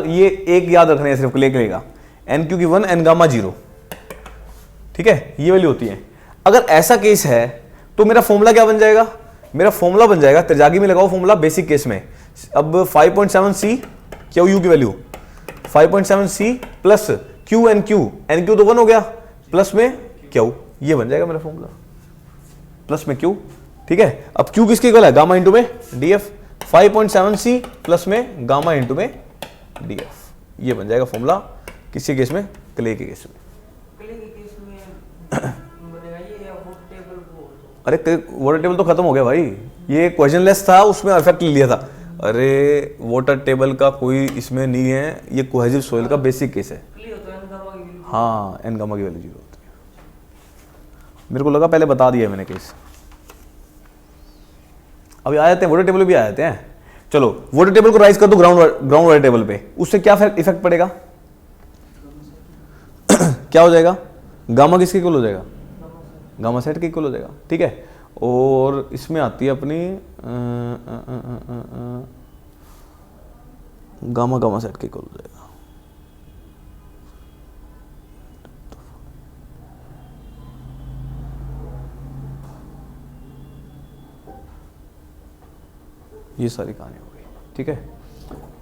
ये एक याद रखना है सिर्फ क्ले का, एनक्यू की 1 एन गामा 0, ठीक है, ये वैल्यू होती है। अगर ऐसा केस है तो मेरा फॉर्मूला क्या बन जाएगा, मेरा फॉर्मूला बन जाएगा, त्रिजागी में लगाओ फॉर्मूला बेसिक केस में। अब 5.7 सी क्यू यू की value 5.7 C plus Q N Q तो 1 हो गया, प्लस में क्यू, ये बन जाएगा मेरा फॉर्मूला, प्लस में क्यू, ठीक है। अब क्यू किसके इक्वल है, गामा इंटू में डीएफ, 5.7 सी प्लस में गामा इंटू में डीएफ, ये बन जाएगा फॉर्मूला किसी केस में, क्ले के केस में। अरे वाटर टेबल तो खत्म हो गया भाई, ये क्वेश्चनलेस था, उसमें इफेक्ट ले लिया था। अरे वाटर टेबल का कोई इसमें नहीं है, ये कोहेसिव सॉइल का बेसिक केस है। हाँ एन गामा की वैल्यू 0 होती है, मेरे को लगा पहले बता दिया मैंने केस। अभी आ जाते हैं वाटर टेबल भी आ जाते हैं। चलो वाटर टेबल को राइज कर दो ग्राउंड वाटर टेबल पे, उससे क्या इफेक्ट पड़ेगा क्या हो जाएगा, गामा किसके इक्वल हो जाएगा, गामा सेट के इक्वल हो जाएगा, ठीक है। और इसमें आती है अपनी गामा सेट के इक्वल हो जाएगा, ये सारी कहानी हो गई, ठीक है।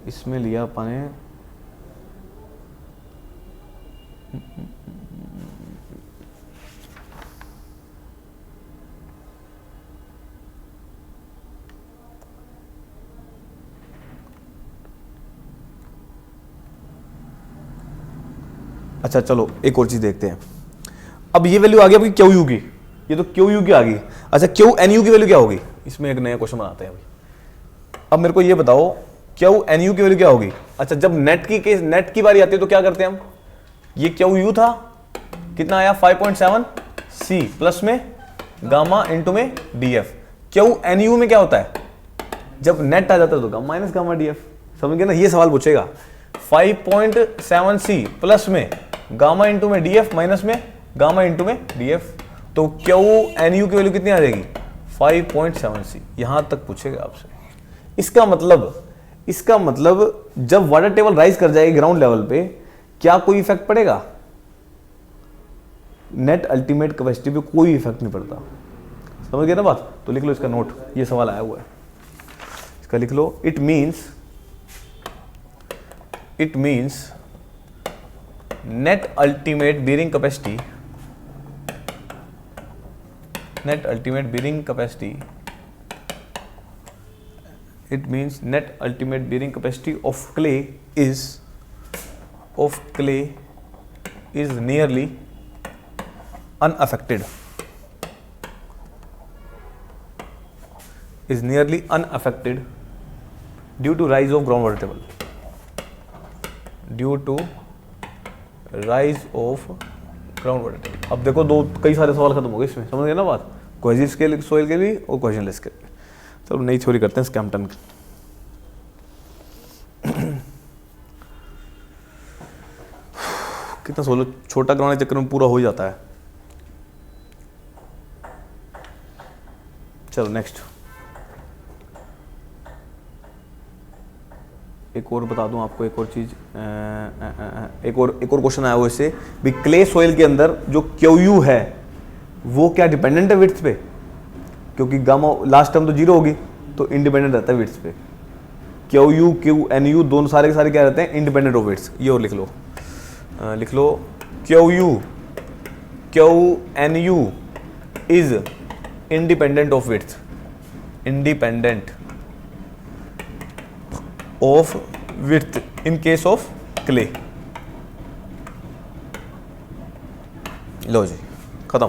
इसमें लिया अपने अच्छा चलो एक और चीज देखते हैं। अब ये वैल्यू आ गई आपकी क्यू यू की, ये तो क्यू यू की आ गई। अच्छा क्यू एन यू की वैल्यू क्या होगी, इसमें एक नया क्वेश्चन बनाते हैं अभी। अब मेरे को ये बताओ क्यू एन यू की वैल्यू क्या होगी, अच्छा जब नेट की बारी आती है तो क्या करते हैं हम, ये क्यू यू था, कितना आया 5.7 सी प्लस में गामा इंटू में D F. Q N U में क्या होता है, जब नेट आ जाता है तो gamma minus gamma D F. समझ गए ना, ये सवाल पूछेगा 5.7 सी प्लस में गामा इंटू में डी एफ माइनस में गामा इंटू में डी एफ। तो क्यू एन यू की वैल्यू कितनी आ जाएगी 5.7 सी, यहां तक पूछेगा आपसे। इसका मतलब जब वाटर टेबल राइज कर जाएगी ग्राउंड लेवल पे, क्या कोई इफेक्ट पड़ेगा, नेट अल्टीमेट कैपेसिटी पे कोई इफेक्ट नहीं पड़ता। समझ गए ना बात, तो लिख लो इसका नोट, ये सवाल आया हुआ है, इसका लिख लो। It means net ultimate bearing capacity it means net ultimate bearing capacity of clay is nearly unaffected due to rise of groundwater table, अब देखो कई सारे सवाल खत्म हो गए इसमें, समझ गए ना बात, कोहेसिव स्केल सोइल के भी और कोहेजनलेस के भी। चलो नई थ्योरी करते हैं स्कैम्पटन की। कितना सोलो, छोटा ग्राउंड के चक्कर में पूरा हो जाता है। चलो नेक्स्ट, एक और बता दूं आपको, एक और चीज, एक और क्वेश्चन आया हुआ इससे भी, क्ले सॉइल के अंदर जो क्यू यू है वो क्या डिपेंडेंट है विड्थ पे, क्योंकि गामा लास्ट टर्म तो जीरो होगी तो इंडिपेंडेंट रहता है विड्थ पे। Q U Q N U दोनों सारे के सारे क्या रहते हैं, इंडिपेंडेंट ऑफ विड्थ। ये और लिख लो Q N U is independent of width, in case of clay. लो जी खत्म,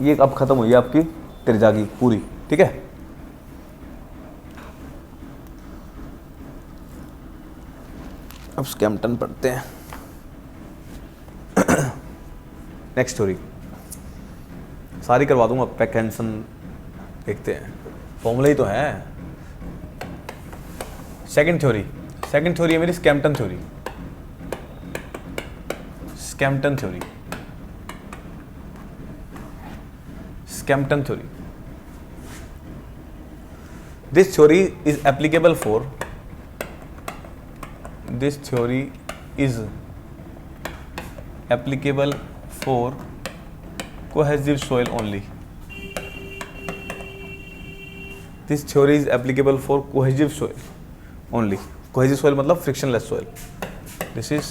ये अब खत्म हुई आपकी त्रिज्या पूरी, ठीक है। अब स्कैम्पटन पढ़ते हैं। नेक्स्ट थ्योरी सारी करवा दूंगा, पैकहेंसन देखते हैं, फॉर्मूला ही तो है। सेकंड थ्योरी है मेरी स्कैम्पटन theory. This theory is applicable for cohesive soil only. This theory is applicable for cohesive soil only. Cohesive soil मतलब frictionless soil. This is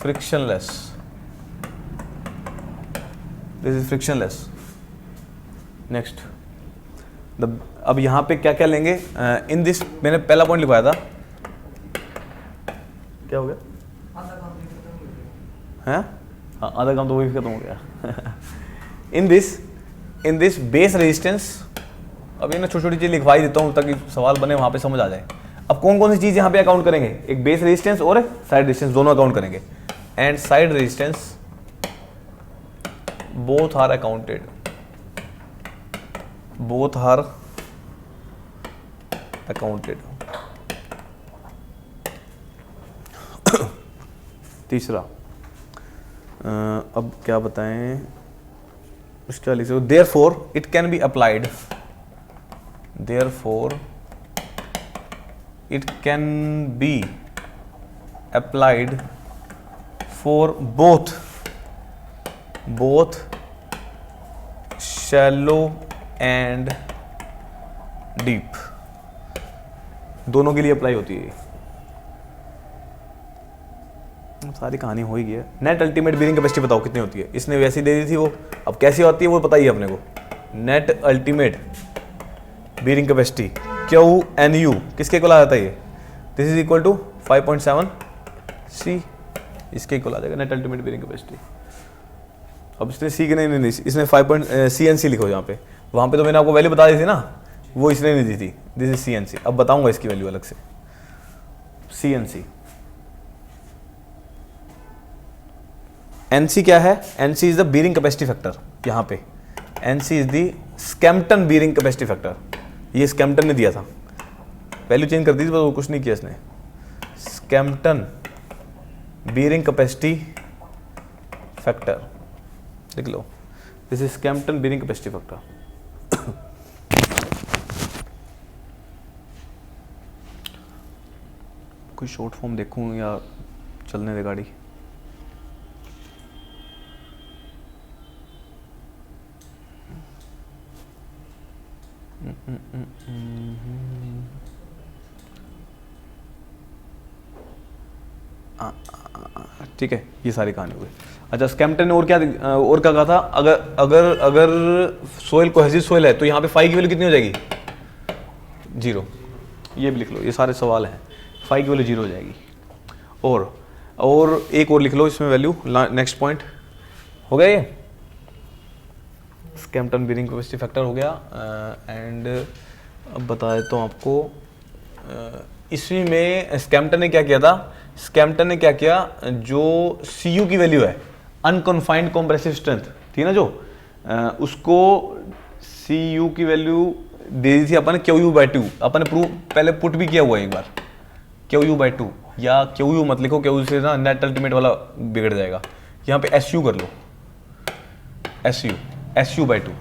frictionless. Next. अब यहाँ पे क्या क्या लेंगे, इन दिस मैंने पहला पॉइंट लिखवाया था, क्या हो गया, हैं हाँ आधा काम तो वही खत्म हो गया। इन दिस बेस रेजिस्टेंस, अब ये ना छोटी छोटी चीज लिखवा ही देता हूँ ताकि सवाल बने वहाँ पे समझ आ जाए। अब कौन कौन सी चीज़ यहाँ पे अकाउंट करेंगे, एक बेस रेजिस्टेंस और साइड रेजिस्टेंस दोनों अकाउंट करेंगे। And side resistance both are accounted, तीसरा अब क्या बताएं, उसका लिख सकते, therefore it can be applied for both shallow and deep, दोनों के लिए अप्लाई होती है। सारी कहानी हो ही गई है। नेट अल्टीमेट बेरिंग कैपेसिटी बताओ कितनी होती है, इसने वैसी दे दी थी वो, अब कैसी होती है वो पता ही है अपने को। Net ultimate bearing capacity Q N U किसके इक्वल आ जाता है ये, this is equal to 5.7 C, इसके इक्वल आ जाएगा नेट अल्टीमेट बेरिंग कैपेसिटी। अब इसने सी के नहीं इसने 5.सी एन सी लिखो यहाँ पे, वहाँ पे तो मैंने आपको वैल्यू बता दी थी ना, वो इसने नहीं दी थी, this is C N C. अब बताऊंगा इसकी वैल्यू अलग से। CNC। NC क्या है? NC is the bearing capacity factor. यहाँ पे NC is the Skempton bearing capacity factor. ये स्कैम्पटन ने दिया था, वैल्यू चेंज कर दी थी, बस वो कुछ नहीं किया इसने। स्कैम्पटन बीयरिंग कैपेसिटी फैक्टर लिख लो, this is Skempton bearing capacity factor. कोई शॉर्ट फॉर्म देखूं या चलने दे गाड़ी? ठीक है, ये सारी कहानी हुई। अच्छा, स्कैम्पटन ने और क्या कहा था? अगर सोइल कोहेसिव सोइल है तो यहाँ पे फाई की वैल्यू कितनी हो जाएगी? 0। ये भी लिख लो, ये सारे सवाल हैं। फाई की वैल्यू 0 हो जाएगी। और एक और लिख लो इसमें वैल्यू, नेक्स्ट पॉइंट हो गया ये। स्कैम्पटन बीयरिंग कैपेसिटी फैक्टर हो गया। एंड अब बता देता हूँ आपको, इसमें में स्कैम्पटन ने क्या किया था? स्कैम्पटन ने क्या किया, जो CU की वैल्यू है, अनकन्फाइंड कॉम्प्रेसिव स्ट्रेंथ थी ना जो, उसको CU की वैल्यू दे दी थी अपन QU/2। अपन ने पहले पुट भी किया हुआ है एक बार, QU/2, या QU मत लिखो, QU से ना नेट अल्टीमेट वाला बिगड़ जाएगा। यहाँ पे SU कर लो, SU/2।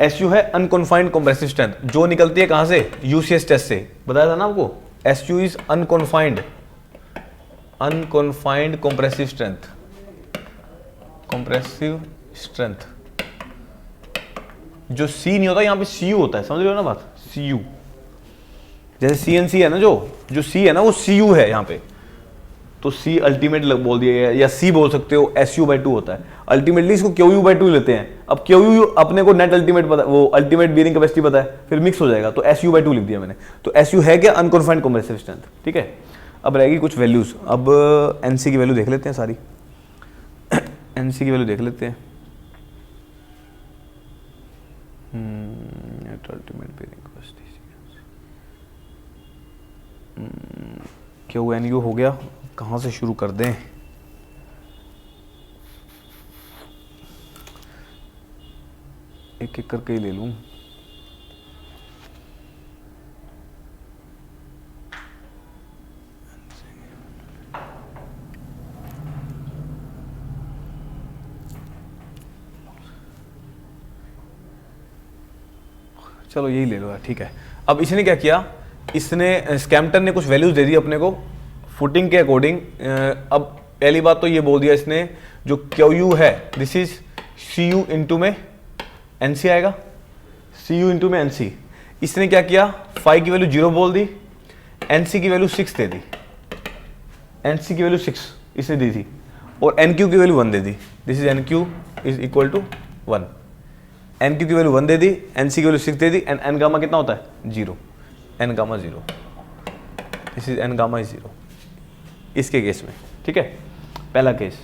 SU है अनकन्फाइंड कॉम्प्रेसिव स्ट्रेंथ, जो निकलती है कहां से? UCS टेस्ट से, बताया था ना आपको। SU is unconfined compressive strength. जो C नहीं होता, यहाँ पे CU होता है, समझ रहे हो ना बात? CU जैसे CNC है ना, जो C है ना वो CU है यहाँ पे, तो C अल्टीमेट बोल दिया, या C बोल सकते हो, SU/2 होता है। अल्टीमेटली इसको QU/2 लेते हैं। अब QU अपने को नेट अल्टीमेट पता, वो अल्टीमेट बीयरिंग कैपेसिटी पता है, फिर मिक्स हो जाएगा, तो SU/2 लिख दिया मैंने। तो SU है क्या? Unconfined compressive strength. ठीक है, अब रहेगी कुछ वैल्यूज। अब NC की वैल्यू देख लेते हैं सारी। NC की वैल्यू देख लेते हैं। Net ultimate bearing capacity QNU हो गया। कहाँ से शुरू कर दें? एक एक करके ही ले लूं। चलो यही ले लो यार, ठीक है। अब इसने क्या किया? इसने स्कैम्पटन ने कुछ वैल्यूज दे दी अपने को फुटिंग के अकॉर्डिंग। अब पहली बात तो ये बोल दिया इसने, जो QU है दिस इज CU इंटू में NC आएगा, CU इंटू में NC। इसने क्या किया? फाई की वैल्यू 0 बोल दी, NC की वैल्यू 6 दे दी, NC की वैल्यू 6 इसने दी थी, और NQ की वैल्यू 1 दे दी। This is NQ is equal to 1। NQ की वैल्यू 1 दे दी, NC की वैल्यू 6 दे दी, एंड N गामा कितना होता है? 0। N gamma 0, this is N gamma is 0 इसके केस में। ठीक है, पहला case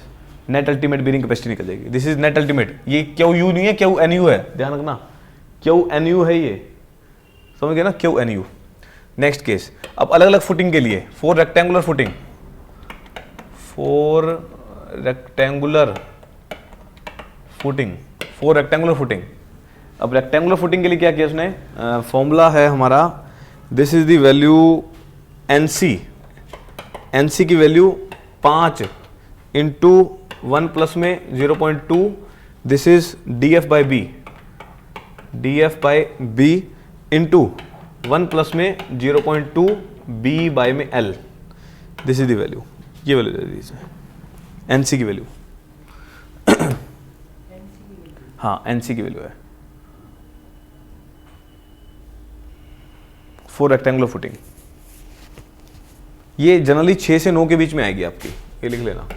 net ultimate bearing capacity निकल जाएगी। This is net ultimate. ये QU नहीं है, QNU है, ध्यान रखना, QNU है ये, समझ गए ना? QNU। नेक्स्ट केस, अब अलग अलग फुटिंग के लिए, फोर रेक्टेंगुलर फुटिंग। अब रेक्टेंगुलर फुटिंग के लिए क्या किया उसने? फॉर्मूला है हमारा, this is the value NC की वैल्यू 5 इंटू 1 प्लस में 0.2, this is DF by B into 1 plus में 0.2 B बाई में L, this is the value. ये वैल्यू दे दीजिए NC की वैल्यू। हाँ, NC की वैल्यू है फॉर रेक्टेंगुलर फुटिंग। ये जनरली 6 से 9 के बीच में आएगी आपकी, ये लिख लेना।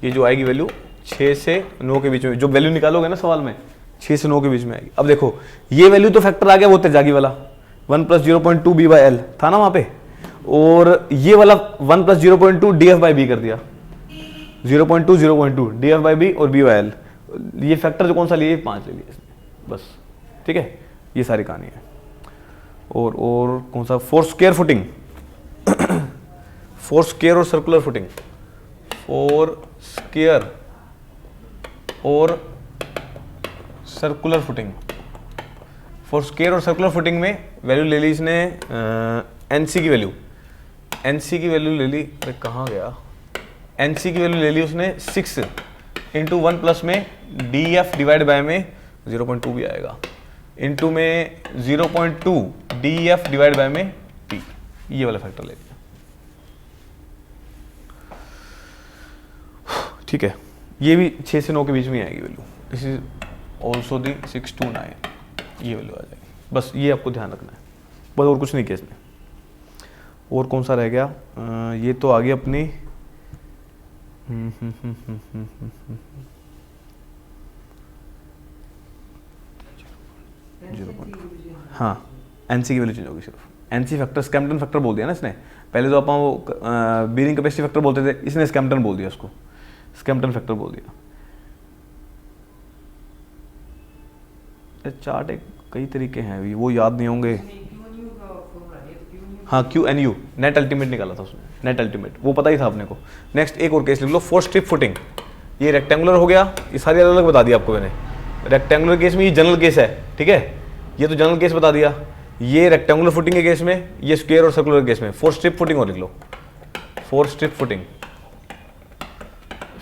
ये जो आएगी वैल्यू 6 से 9 के बीच में, जो वैल्यू निकालोगे ना सवाल में, 6 से 9 के बीच में आएगी। अब देखो ये वैल्यू तो फैक्टर आ गया, वो तेजागी वाला 1 प्लस 0.2 B बाई L था ना वहां पे, और ये वाला 1 प्लस 0.2 DF बाई B कर दिया, 0.2 DF बाई B और B बाई L। ये फैक्टर जो कौन सा लिए? 5 ले लिया इसने, बस। ठीक है, ये सारी कहानी है। और कौन सा? Four square footing. For square और सर्कुलर फुटिंग, फॉर स्क्वायर और सर्कुलर फुटिंग, फॉर स्क्वायर और सर्कुलर फुटिंग में वैल्यू ले ली इसने एनसी की वैल्यू, एनसी की वैल्यू ले ली, अरे कहाँ गया, एनसी की वैल्यू ले ली उसने 6 इंटू 1 प्लस में डी एफ डिवाइड बाय में 0.2 भी आएगा, इंटू में 0.2 डी एफ डिवाइड बाय में टी, ये वाला फैक्टर ले लिया। ठीक है, ये भी 6 से 9 के बीच में आएगी value, this is also the 6 to 9, ये वैल्यू आ जाएगी। बस ये आपको ध्यान रखना है, बस और कुछ नहीं किया इसमें। और कौन सा रह गया, ये तो आ गया अपनी हाँ एनसी की वैल्यू चेंज होगी सिर्फ। एनसी फैक्टर स्कैम्पटन फैक्टर बोल दिया ना इसने, पहले तो अपन वो बीरिंग कैपेसिटी फैक्टर बोलते थे, इसने स्कैम्पटन बोल दिया उसको, स्कैम्पटन फैक्टर बोल दिया। चार्ट एक कई तरीके हैं अभी, वो याद नहीं होंगे। हाँ Q N U, net ultimate निकाला था उसने, नेट अल्टीमेट वो पता ही था अपने को। नेक्स्ट एक और केस लिख लो, फॉर स्ट्रिप फुटिंग, ये रेक्टेंगुलर हो गया, ये सारी अलग अलग बता दिया आपको मैंने। रेक्टेंगुलर केस में ये जनरल केस है, ठीक है, ये तो जनरल केस बता दिया। ये रेक्टेंगुलर फुटिंग के केस में, ये स्क्वायर और सर्कुलर केस में। फॉर स्ट्रिप फुटिंग और लिख लो, for strip footing.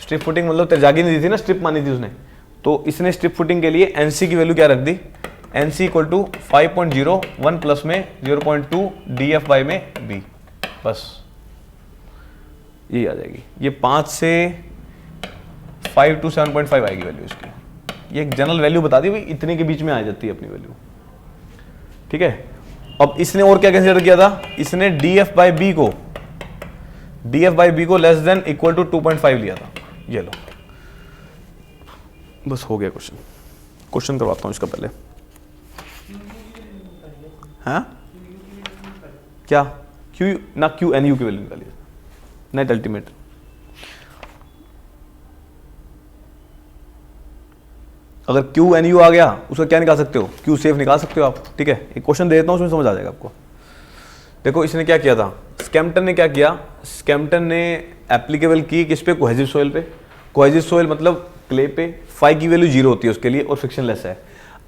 Strip footing मतलब तेजागी नहीं दी थी ना, स्ट्रिप मानी थी उसने, तो इसने स्ट्रिप फुटिंग के लिए एनसी की वैल्यू क्या रख दी, एनसी इक्वल टू 5.0 1 प्लस में 0.2 डी एफ बाई में बी, बस ये आ जाएगी। ये 5 से 5 to 7.5 आएगी वैल्यू इसकी। ये एक जनरल वैल्यू बता दी भाई, इतने के बीच में आ जाती है अपनी वैल्यू, ठीक है। अब इसने और क्या कंसीडर किया था, इसने डी एफ बाई बी को, डी एफ बाई बी को लेस देन इक्वल टू 2.5 लिया था। ये लो, बस हो गया क्वेश्चन। क्वेश्चन करवाता हूँ इसका पहले। हाँ क्या, क्यू ना क्यू एन यू की वैल्यू निकालिए, नेट अल्टीमेट। अगर क्यू एन यू आ गया, उसका क्या निकाल सकते हो, क्यू सेफ निकाल सकते हो आप, ठीक है। एक क्वेश्चन दे देता हूँ, उसमें समझ आ जाएगा आपको। देखो इसने क्या किया था, स्कैम्पटन ने क्या किया, स्कैम्पटन ने एप्लीकेबल की किस पे, कोहेसिव सोइल पे। कोहेसिव सोइल मतलब क्ले पे, फाई की वैल्यू 0 होती है उसके लिए और फ्रिक्शनलेस है।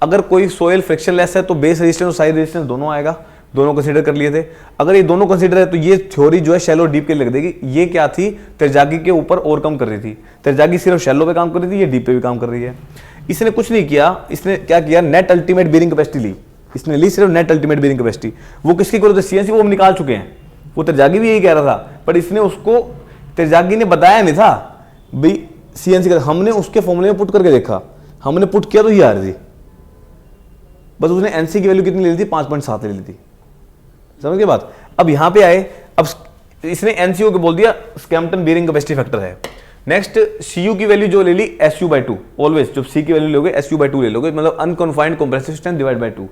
अगर कोई सोइल फ्रिक्शनलेस है तो बेस रेजिस्टेंस और साइड रेजिस्टेंस दोनों आएगा, दोनों कंसीडर कर लिए थे। अगर ये दोनों कंसीडर है तो ये थ्योरी जो है शैलो डीप के लिए लिख देगी। ये क्या थी, तेजागी के ऊपर ओवरकम कर रही थी, तेजागी सिर्फ शैलो पे काम कर रही थी, ये डीप पे भी काम कर रही है। इसने कुछ नहीं किया, इसने क्या किया, नेट अल्टीमेट बेरिंग कैपेसिटी ली, इसने ली सिर्फ नेट अल्टीमेट बेरिंग कैपेसिटी। वो किसकी करो, सीएनसी वो हम निकाल चुके हैं, वो तेजागी भी यही कह रहा था, पर इसने उसको, तेजागी ने बताया नहीं था भाई सीएनसी का, हमने उसके फॉर्मूले में पुट करके देखा, हमने पुट किया तो ये आ रही थी। बस उसने एनसी की वैल्यू कितनी ले ली थी, 5.7 ले ली थी, समझ गए बात। अब यहां पे आए, अब इसने एनसीओ को बोल दिया स्कैम्पटन बेरिंग कैपेसिटी फैक्टर है। नेक्स्ट सीयू की वैल्यू जो ले ली SU/2, ऑलवेज जब सी की वैल्यू लोगे SU/2 ले लोगे, मतलब unconfined compressive strength divide by 2।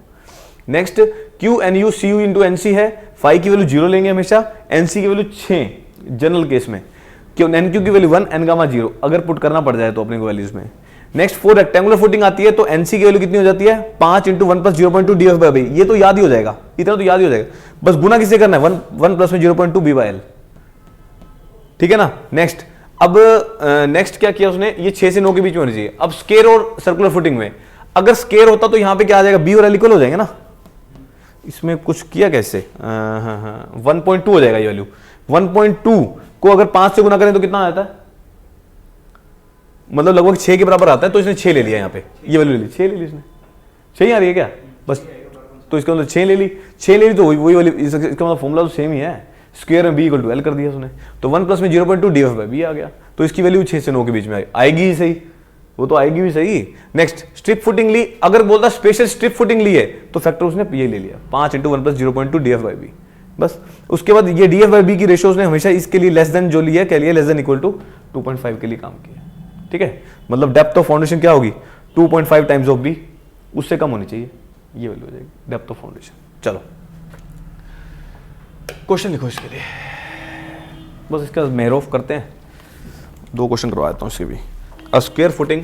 Next QNU CU into NC है, फाई की वैल्यू 0 लेंगे हमेशा, NC की वैल्यू 6 जनरल केस में, क्यों NQ की वैल्यू 1 N गामा 0 अगर पुट करना पड़ जाए तो अपने को वैल्यूज में। नेक्स्ट 4 रेक्टेंगुलर फुटिंग आती है तो NC की वैल्यू कितनी हो जाती है, 5 इंटू 1 प्लस 0.2 DF बाई, ये तो याद ही हो जाएगा, इतना तो याद ही हो जाएगा, बस गुना किससे करना है, 1 प्लस में 0.2 B/L, ठीक है ना। नेक्स्ट अब नेक्स्ट क्या किया उसने, ये 6 से 9 के बीच में होनी चाहिए। अब स्केयर और सर्कुलर फुटिंग में, अगर स्केयर होता तो यहां पे क्या आ जाएगा, B और L इक्वल हो जाएंगे ना। इसमें कुछ किया कैसे, 1.2 हो जाएगा ये वैल्यू। 1.2 को अगर 5 से गुना करें तो कितना आता है, मतलब लगभग 6 के बराबर आता है, तो इसने 6 ले लिया यहाँ पे, ये वैल्यू ले ली, 6 ले ली इसने, 6 आ रही है क्या, बस तो इसका मतलब 6 ले ली, 6 ले ली तो वही वाली, इसका मतलब फॉर्मूला तो सेम ही है, स्क्वायर में B इक्वल टू L कर दिया उसने, तो 1 प्लस में 0.2 DF बाई B आ गया, तो इसकी वैल्यू 6 से 9 के बीच में आएगी ही सही, वो तो आएगी भी सही। नेक्स्ट स्ट्रिप फुटिंग ली, अगर बोलता स्पेशल स्ट्रिप फुटिंग ली है तो फैक्टर उसने ये ले लिया, 5 into 1 plus 0.2 DF by B, बस। उसके बाद ये DF बाई B की रेशियो उसने हमेशा इसके लिए लेस देन जो लिया क्या लिया, लेस देन इक्वल टू 2.5 के लिए काम किया, ठीक है। मतलब डेप्थ ऑफ फाउंडेशन क्या होगी, 2.5 टाइम्स ऑफ B, उससे कम होनी चाहिए, ये वैल्यू हो जाएगी डेप्थ ऑफ फाउंडेशन। चलो क्वेश्चन लिखो इसके लिए, बस इसका मेयर ऑफ करते हैं, 2 क्वेश्चन करवा देता हूँ इसके भी। A square footing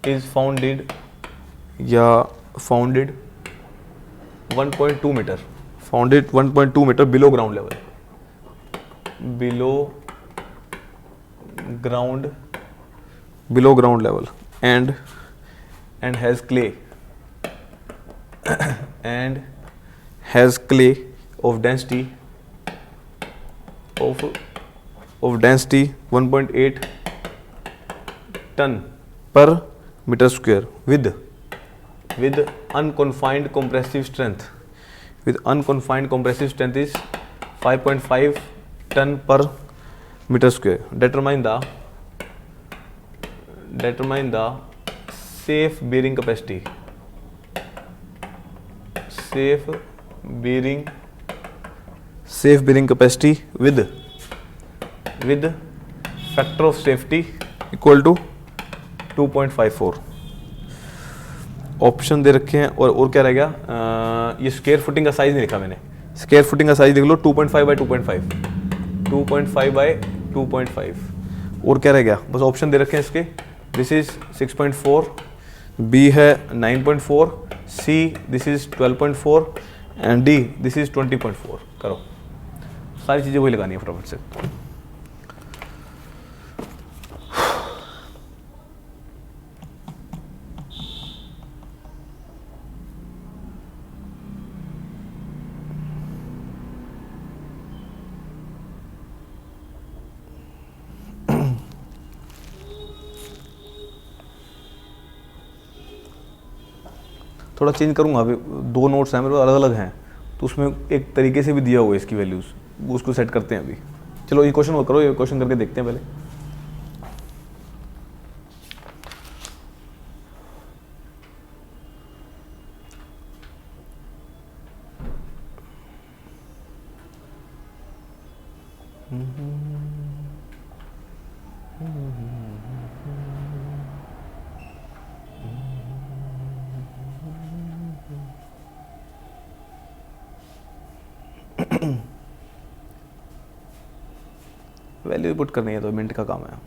is founded या founded 1.2 metre, founded 1.2 metre below ground level, below ground level, and has clay of density 1.8 ton per meter square with unconfined compressive strength is 5.5 ton per meter square. Determine the safe bearing capacity with factor of safety equal to 2.54. Option दे रखे हैं और क्या रह गया, ये square footing का size नहीं लिखा मैंने, स्क्वायर फुटिंग का साइज देख लो 2.5 बाई 2.5 और क्या रह गया, बस ऑप्शन दे रखे हैं इसके, दिस इज 6.4, बी है 9.4, see this is 12.4 and D this is 20.4. करो, सारी चीज़ें वही लगानी है फटाफट से. थोड़ा चेंज करूँगा, अभी 2 नोट्स हैं मेरे को अलग अलग हैं, तो उसमें एक तरीके से भी दिया हुआ है इसकी वैल्यूज़, उसको सेट करते हैं अभी. चलो ये क्वेश्चन करो, ये क्वेश्चन करके देखते हैं पहले. वैल्यू पुट करनी है तो मिनट का काम है.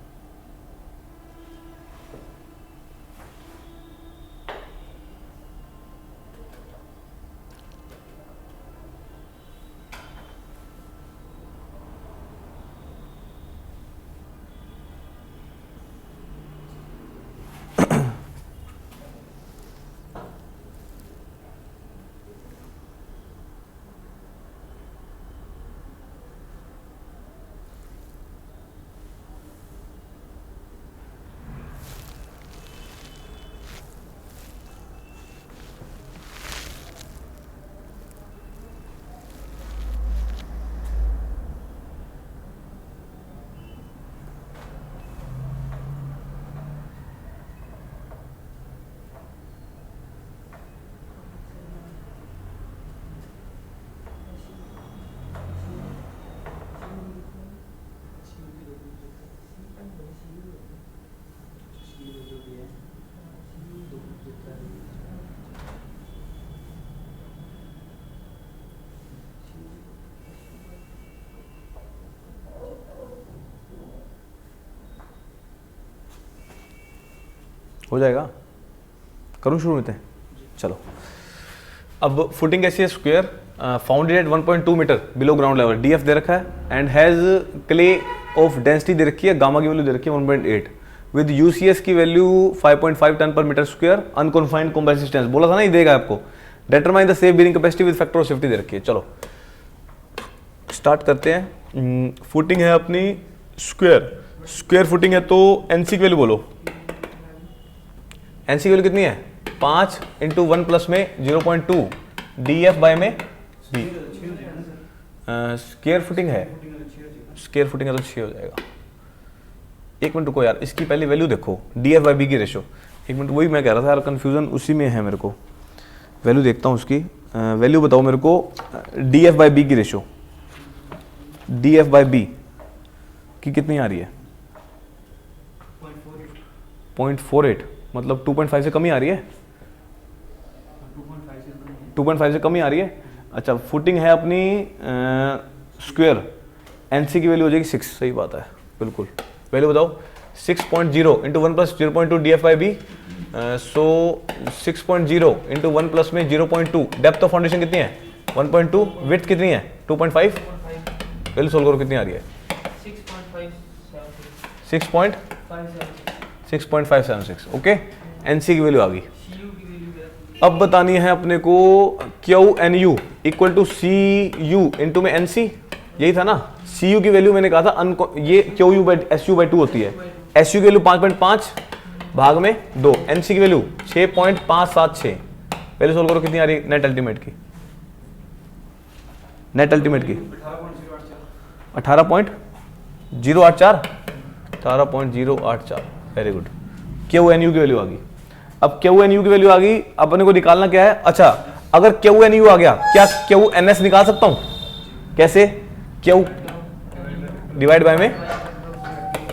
हो जाएगा, करूँ शुरू होते हैं. चलो, अब फुटिंग कैसी है, square, founded at 1.2 metre below ground level, DF दे रखा है, and has clay of density दे रखी है, गामा की वैल्यू दे रखी है 1.8, विद यूसीएस की वैल्यू 5.5 टन पर metre square, unconfined compressive strength, बोला था ना ये देगा आपको. Determine the safe bearing capacity with factor of safety दे रखी है. चलो स्टार्ट करते हैं. फुटिंग है अपनी स्क्वायर फुटिंग है, तो एनसी की वैल्यू बोलो. एनसी की वैल्यू कितनी है, 5 × 1 प्लस में 0.2 डीएफ बाय में बी. स्क्वायर फुटिंग है तो 6 हो जाएगा. एक मिनट रुको यार, इसकी पहले वैल्यू देखो, डीएफ बाय बी की रेशो. एक मिनट, वही मैं कह रहा था यार, कन्फ्यूजन उसी में है मेरे को. वैल्यू देखता हूँ उसकी, वैल्यू बताओ मेरे को, डीएफ बाय बी की रेशो, डीएफ बाय बी की कितनी आ रही है, 0.48, मतलब 2.5 से कम ही आ रही है, 2.5 से कम ही आ रही है. अच्छा, फुटिंग है अपनी स्क्वायर, एनसी की वैल्यू हो जाएगी 6. सही बात है, बिल्कुल. वैल्यू बताओ, 6.0 × 1 + 0.2 डीएफ बाय बी, सो 6.0 इंटू 1 प्लस में 0.2, डेप्थ ऑफ फाउंडेशन कितनी है 1.2, विड्थ कितनी है 2.5, वैल्यू सोल्व करो कितनी आ रही है 6.576, ओके। एनसी की वैल्यू आ गई। अब बतानी है अपने को Q N U equal to C U into में एन सी, यही था ना। सी यू की वैल्यू मैंने कहा था ये Q U by S U by 2 होती है। एस यू की वैल्यू 5.5 भाग में 2, एन सी की वैल्यू 6.576, वैल्यू सोल्व करो कितनी आ रही है नेट अल्टीमेट की, नेट अल्टीमेट की 18.084, very good. Q N U की वैल्यू आ गई। अब क्यू एन यू की वैल्यू आ गई, अपने को निकालना क्या है, अच्छा अगर क्यू एन यू आ गया, क्या क्यू एन एस निकाल सकता हूं, कैसे, क्यू डिवाइड बाय में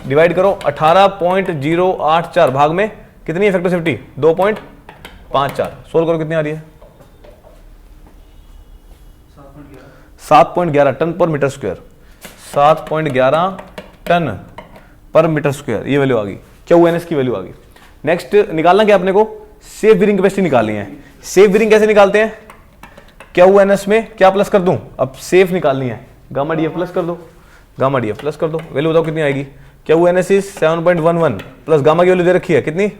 डिवाइड करो, 18.084 भाग में कितनी है इफेक्टिव 2.54, सोल्व करो कितनी आ रही है 7.11 टन पर मीटर स्क्वायर, 7.11 टन पर मीटर स्क्वायर, ये वैल्यू आ गई, क्यू एन एस की वैल्यू आ गई। नेक्स्ट निकालना क्या अपने को, सेफ बीरिंग कैपेसिटी निकालनी है। सेफ बीरिंग कैसे निकालते हैं, क्यू एन एस में क्या प्लस कर दूं, अब सेफ निकालनी है, गामा डी एफ प्लस कर दो, गामा डी एफ प्लस कर दो, वैल्यू बताओ कितनी आएगी, Q N S is 7.11 plus gamma की वैल्यू दे रखी है कितनी,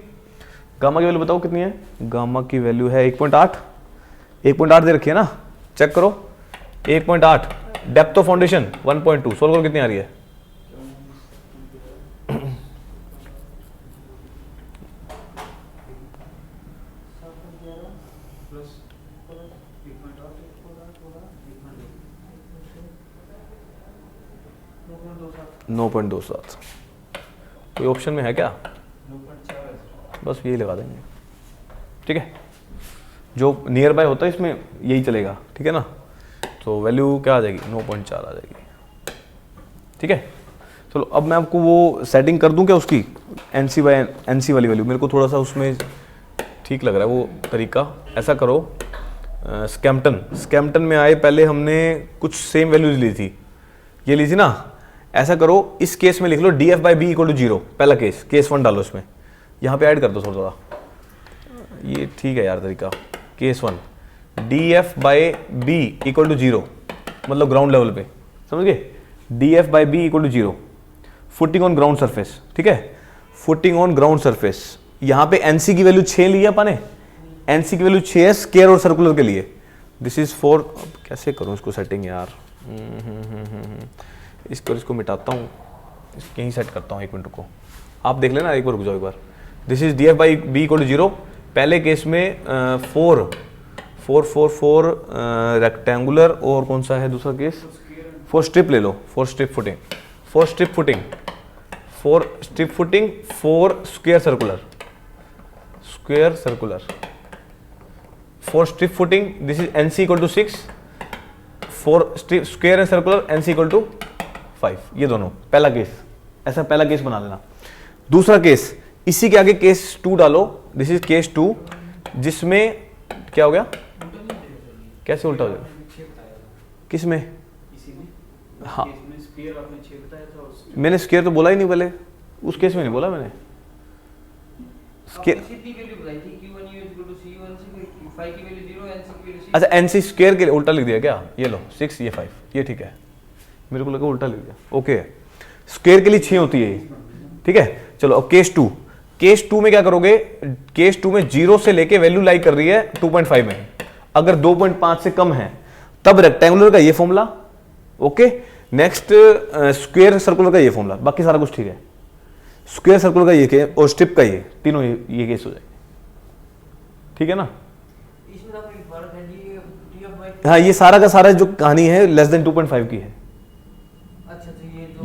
गामा की वैल्यू बताओ कितनी है, गामा की वैल्यू है 1.8, 1.8 दे रखी है ना, चेक करो 1.8, डेप्थ ऑफ फाउंडेशन 1.2, सोल्व करो कितनी आ रही है, नौ 9.27। कोई ऑप्शन में है क्या, बस यही लगा देंगे, ठीक है, जो नियर बाय होता है इसमें यही चलेगा, ठीक है ना। तो वैल्यू क्या आ जाएगी 9.4 आ जाएगी, ठीक है। चलो अब मैं आपको वो सेटिंग कर दूं क्या उसकी, एनसी बाय एनसी वाली वैल्यू, मेरे को थोड़ा सा उसमें ठीक लग रहा है वो तरीका। ऐसा करो, स्कैम्पटन में आए पहले हमने कुछ सेम वैल्यूज ली थी, ये ली थी ना। ऐसा करो इस केस में लिख लो D F by B equal to 0, पहला केस 1 डालो इसमें, यहाँ पे ऐड कर दो थोड़ा थोड़ा, ये ठीक है यार तरीका। Case 1 D F by B equal to 0, मतलब ग्राउंड लेवल पे, समझ गए, D F by B equal to 0, footing on ground surface, ठीक है, फुटिंग ऑन ग्राउंड सरफेस। यहाँ पे एनसी की वैल्यू 6 ली है अपन ने, एनसी की वैल्यू 6 है स्क्वायर और सर्कुलर के लिए, दिस इज फॉर, कैसे करूँ इसको सेटिंग यार, इसको मिटाता हूँ, इसको यहीं सेट करता हूँ, 1 मिनट को आप देख लेना, एक बार रुक जाओ एक बार। This is D F by B equal to 0, पहले केस में 4 रेक्टेंगुलर, और कौन सा है दूसरा केस, 4 स्ट्रिप ले लो, 4 strip footing, 4 square circular, 4 strip footing, this is NC equal to 6, 4 strip square and circular, NC equal to 5, ये दोनों पहला केस, ऐसा पहला केस बना लेना। दूसरा केस, इसी के आगे केस 2 डालो, दिस इज केस 2, जिसमें क्या हो गया, कैसे उल्टा हो जाएगा, किस में, हाँ मैंने स्क्वायर तो बोला ही नहीं पहले, उस केस में नहीं बोला मैंने, अच्छा एनसी स्क्वायर के लिए उल्टा लिख दिया क्या, ये लो 6 ये 5, ये ठीक है, मेरे को लगा उल्टा लिख दिया, ओके। स्क्वायर के लिए 6 होती है, ठीक है। चलो अब केस 2, केस 2 में क्या करोगे, केस 2 में 0 से लेके वैल्यू लाई कर रही है 2.5 में, अगर 2.5 से कम है तब रेक्टेंगुलर का ये formula, okay. Next square circular का ये फॉर्मूला, बाकी सारा कुछ ठीक है, स्क्वायर सर्कुलर का ये केस और स्ट्रिप का ये तीनों ये केस हो जाएंगे, ठीक है ना। हाँ ये सारा का सारा जो कहानी है लेस देन 2.5 की है,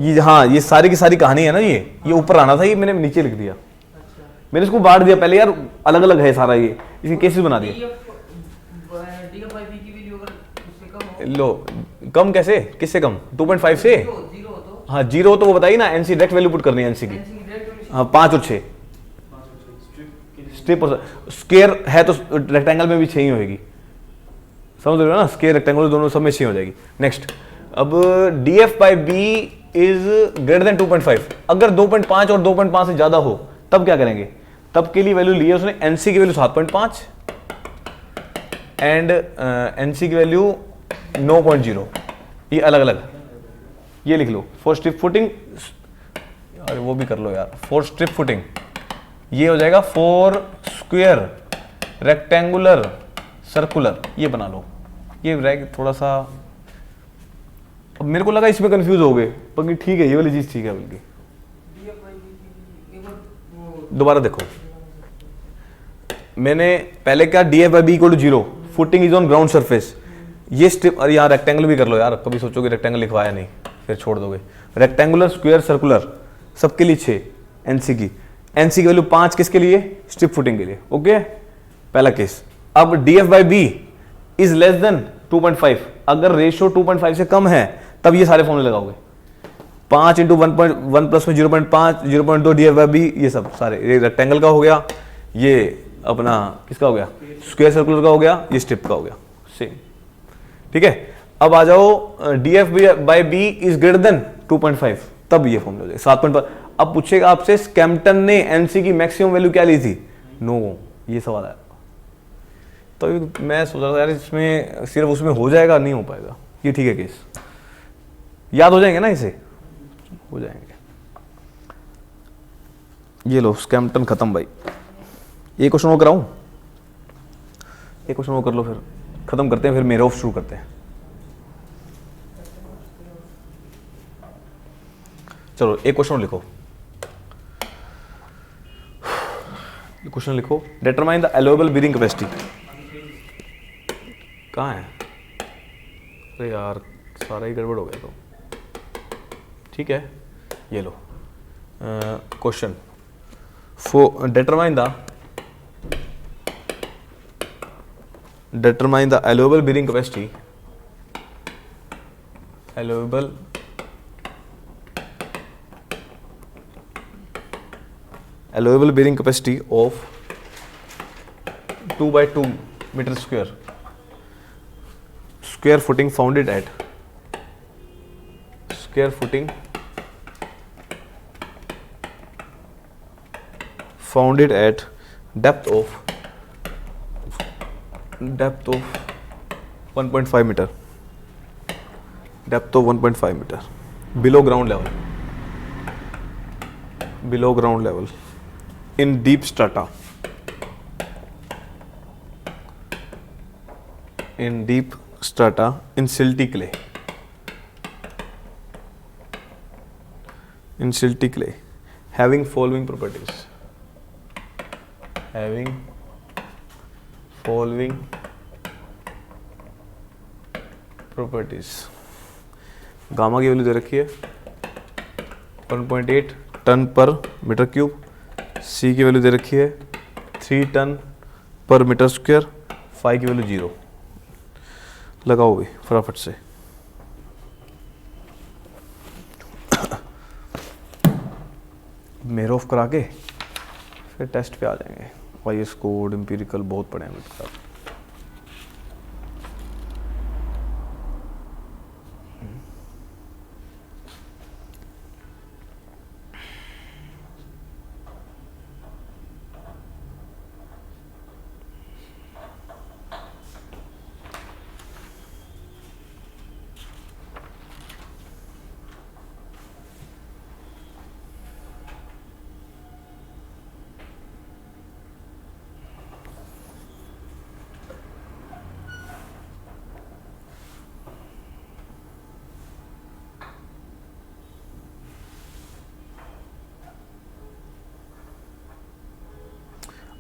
ये हाँ ये सारी की सारी कहानी है ना, ये ऊपर आना था, ये मैंने नीचे लिख दिया, मैंने इसको बांट दिया पहले यार, अलग अलग है सारा, ये इसके केसेस बना दिए। लो कम कैसे, किससे कम, 2.5 से, हाँ 0 तो वो बताइए ना, एनसी डायरेक्ट वैल्यू पुट करनी है एनसी की, हाँ 5 और 6 स्ट्रिप और स्क्वायर है तो रेक्टेंगल में भी 6 ही होगी, समझ रहे हो ना, स्क्वायर रेक्टेंगल दोनों सब में 6 हो जाएगी। नेक्स्ट, अब D F by B is greater than 2.5, अगर 2.5 और 2.5 से ज्यादा हो तब क्या करेंगे, तब के लिए वैल्यू ली है उसने, एनसी की वैल्यू 7.5 एंड एनसी की वैल्यू 9.0, ये अलग अलग, ये लिख लो फॉर स्ट्रिप फुटिंग, अरे वो भी कर लो यार, फॉर स्ट्रिप फुटिंग ये हो जाएगा फॉर स्क्वायर रेक्टेंगुलर सर्कुलर, ये बना लो, ये रह थोड़ा सा, अब मेरे को लगा इसमें कंफ्यूज हो गए, पर ठीक है ये वाली चीज ठीक है, बल्कि दोबारा देखो, मैंने पहले क्या D F by B equal to 0, footing is on ground surface, ये स्ट्रिप, अरे यहाँ रेक्टेंगल भी कर लो यार, कभी सोचोगे रेक्टेंगल लिखवाया नहीं फिर छोड़ दोगे, रेक्टेंगुलर स्क्वायर सर्कुलर सबके लिए 6 एनसी की, एनसी की वैल्यू 5 किसके लिए, स्ट्रिप फुटिंग के लिए, ओके पहला केस। अब D F by B is less than 2.5, अगर रेशियो 2.5 से कम है तब ये सारे फॉर्मूले लगाओगे, 5 इंटू 1.1 प्लस में 0.5 0.2 डी एफ बाई बी, ये सब सारे, ये रेक्टेंगल का हो गया, ये अपना किसका हो गया स्क्वायर सर्कुलर का हो गया, ये स्ट्रिप का हो गया, सेम ठीक है। अब आ जाओ D F by B is greater than 2.5, तब ये फॉर्मूला हो जाएगा 7.5। अब पूछेगा आपसे स्कैम्पटन ने एनसी की मैक्सिमम वैल्यू क्या ली थी, नो ये सवाल है, तो मैं सोच रहा था यार इसमें सिर्फ उसमें हो जाएगा, नहीं हो पाएगा, ये ठीक है केस, याद हो जाएंगे ना इसे, हो जाएंगे। ये लो स्कैम्पटन खत्म भाई, ये क्वेश्चन वो कराऊं, एक क्वेश्चन वो कर लो फिर खत्म करते हैं, फिर मेरे ऑफ शुरू करते हैं। चलो एक क्वेश्चन लिखो, क्वेश्चन लिखो, determine the allowable bearing capacity, कहाँ है, अरे यार सारा ही गड़बड़ हो गया, तो ठीक है ये लो question, for determine the allowable bearing capacity, allowable bearing capacity of 2 by 2 meter square footing founded at depth of 1.5 meter, below ground level in deep strata, in silty clay, having following properties, gamma की value दे रखी है 1.8 ton पर metre cube, सी की value दे रखी है 3 ton पर मीटर स्क्वायर, फाई की वैल्यू 0, लगाओ भी फटाफट से। मेरे ऑफ करा के फिर टेस्ट पे आ जाएंगे, वाईएस कोड एम्पिरिकल बहुत पड़े हैं मेरे।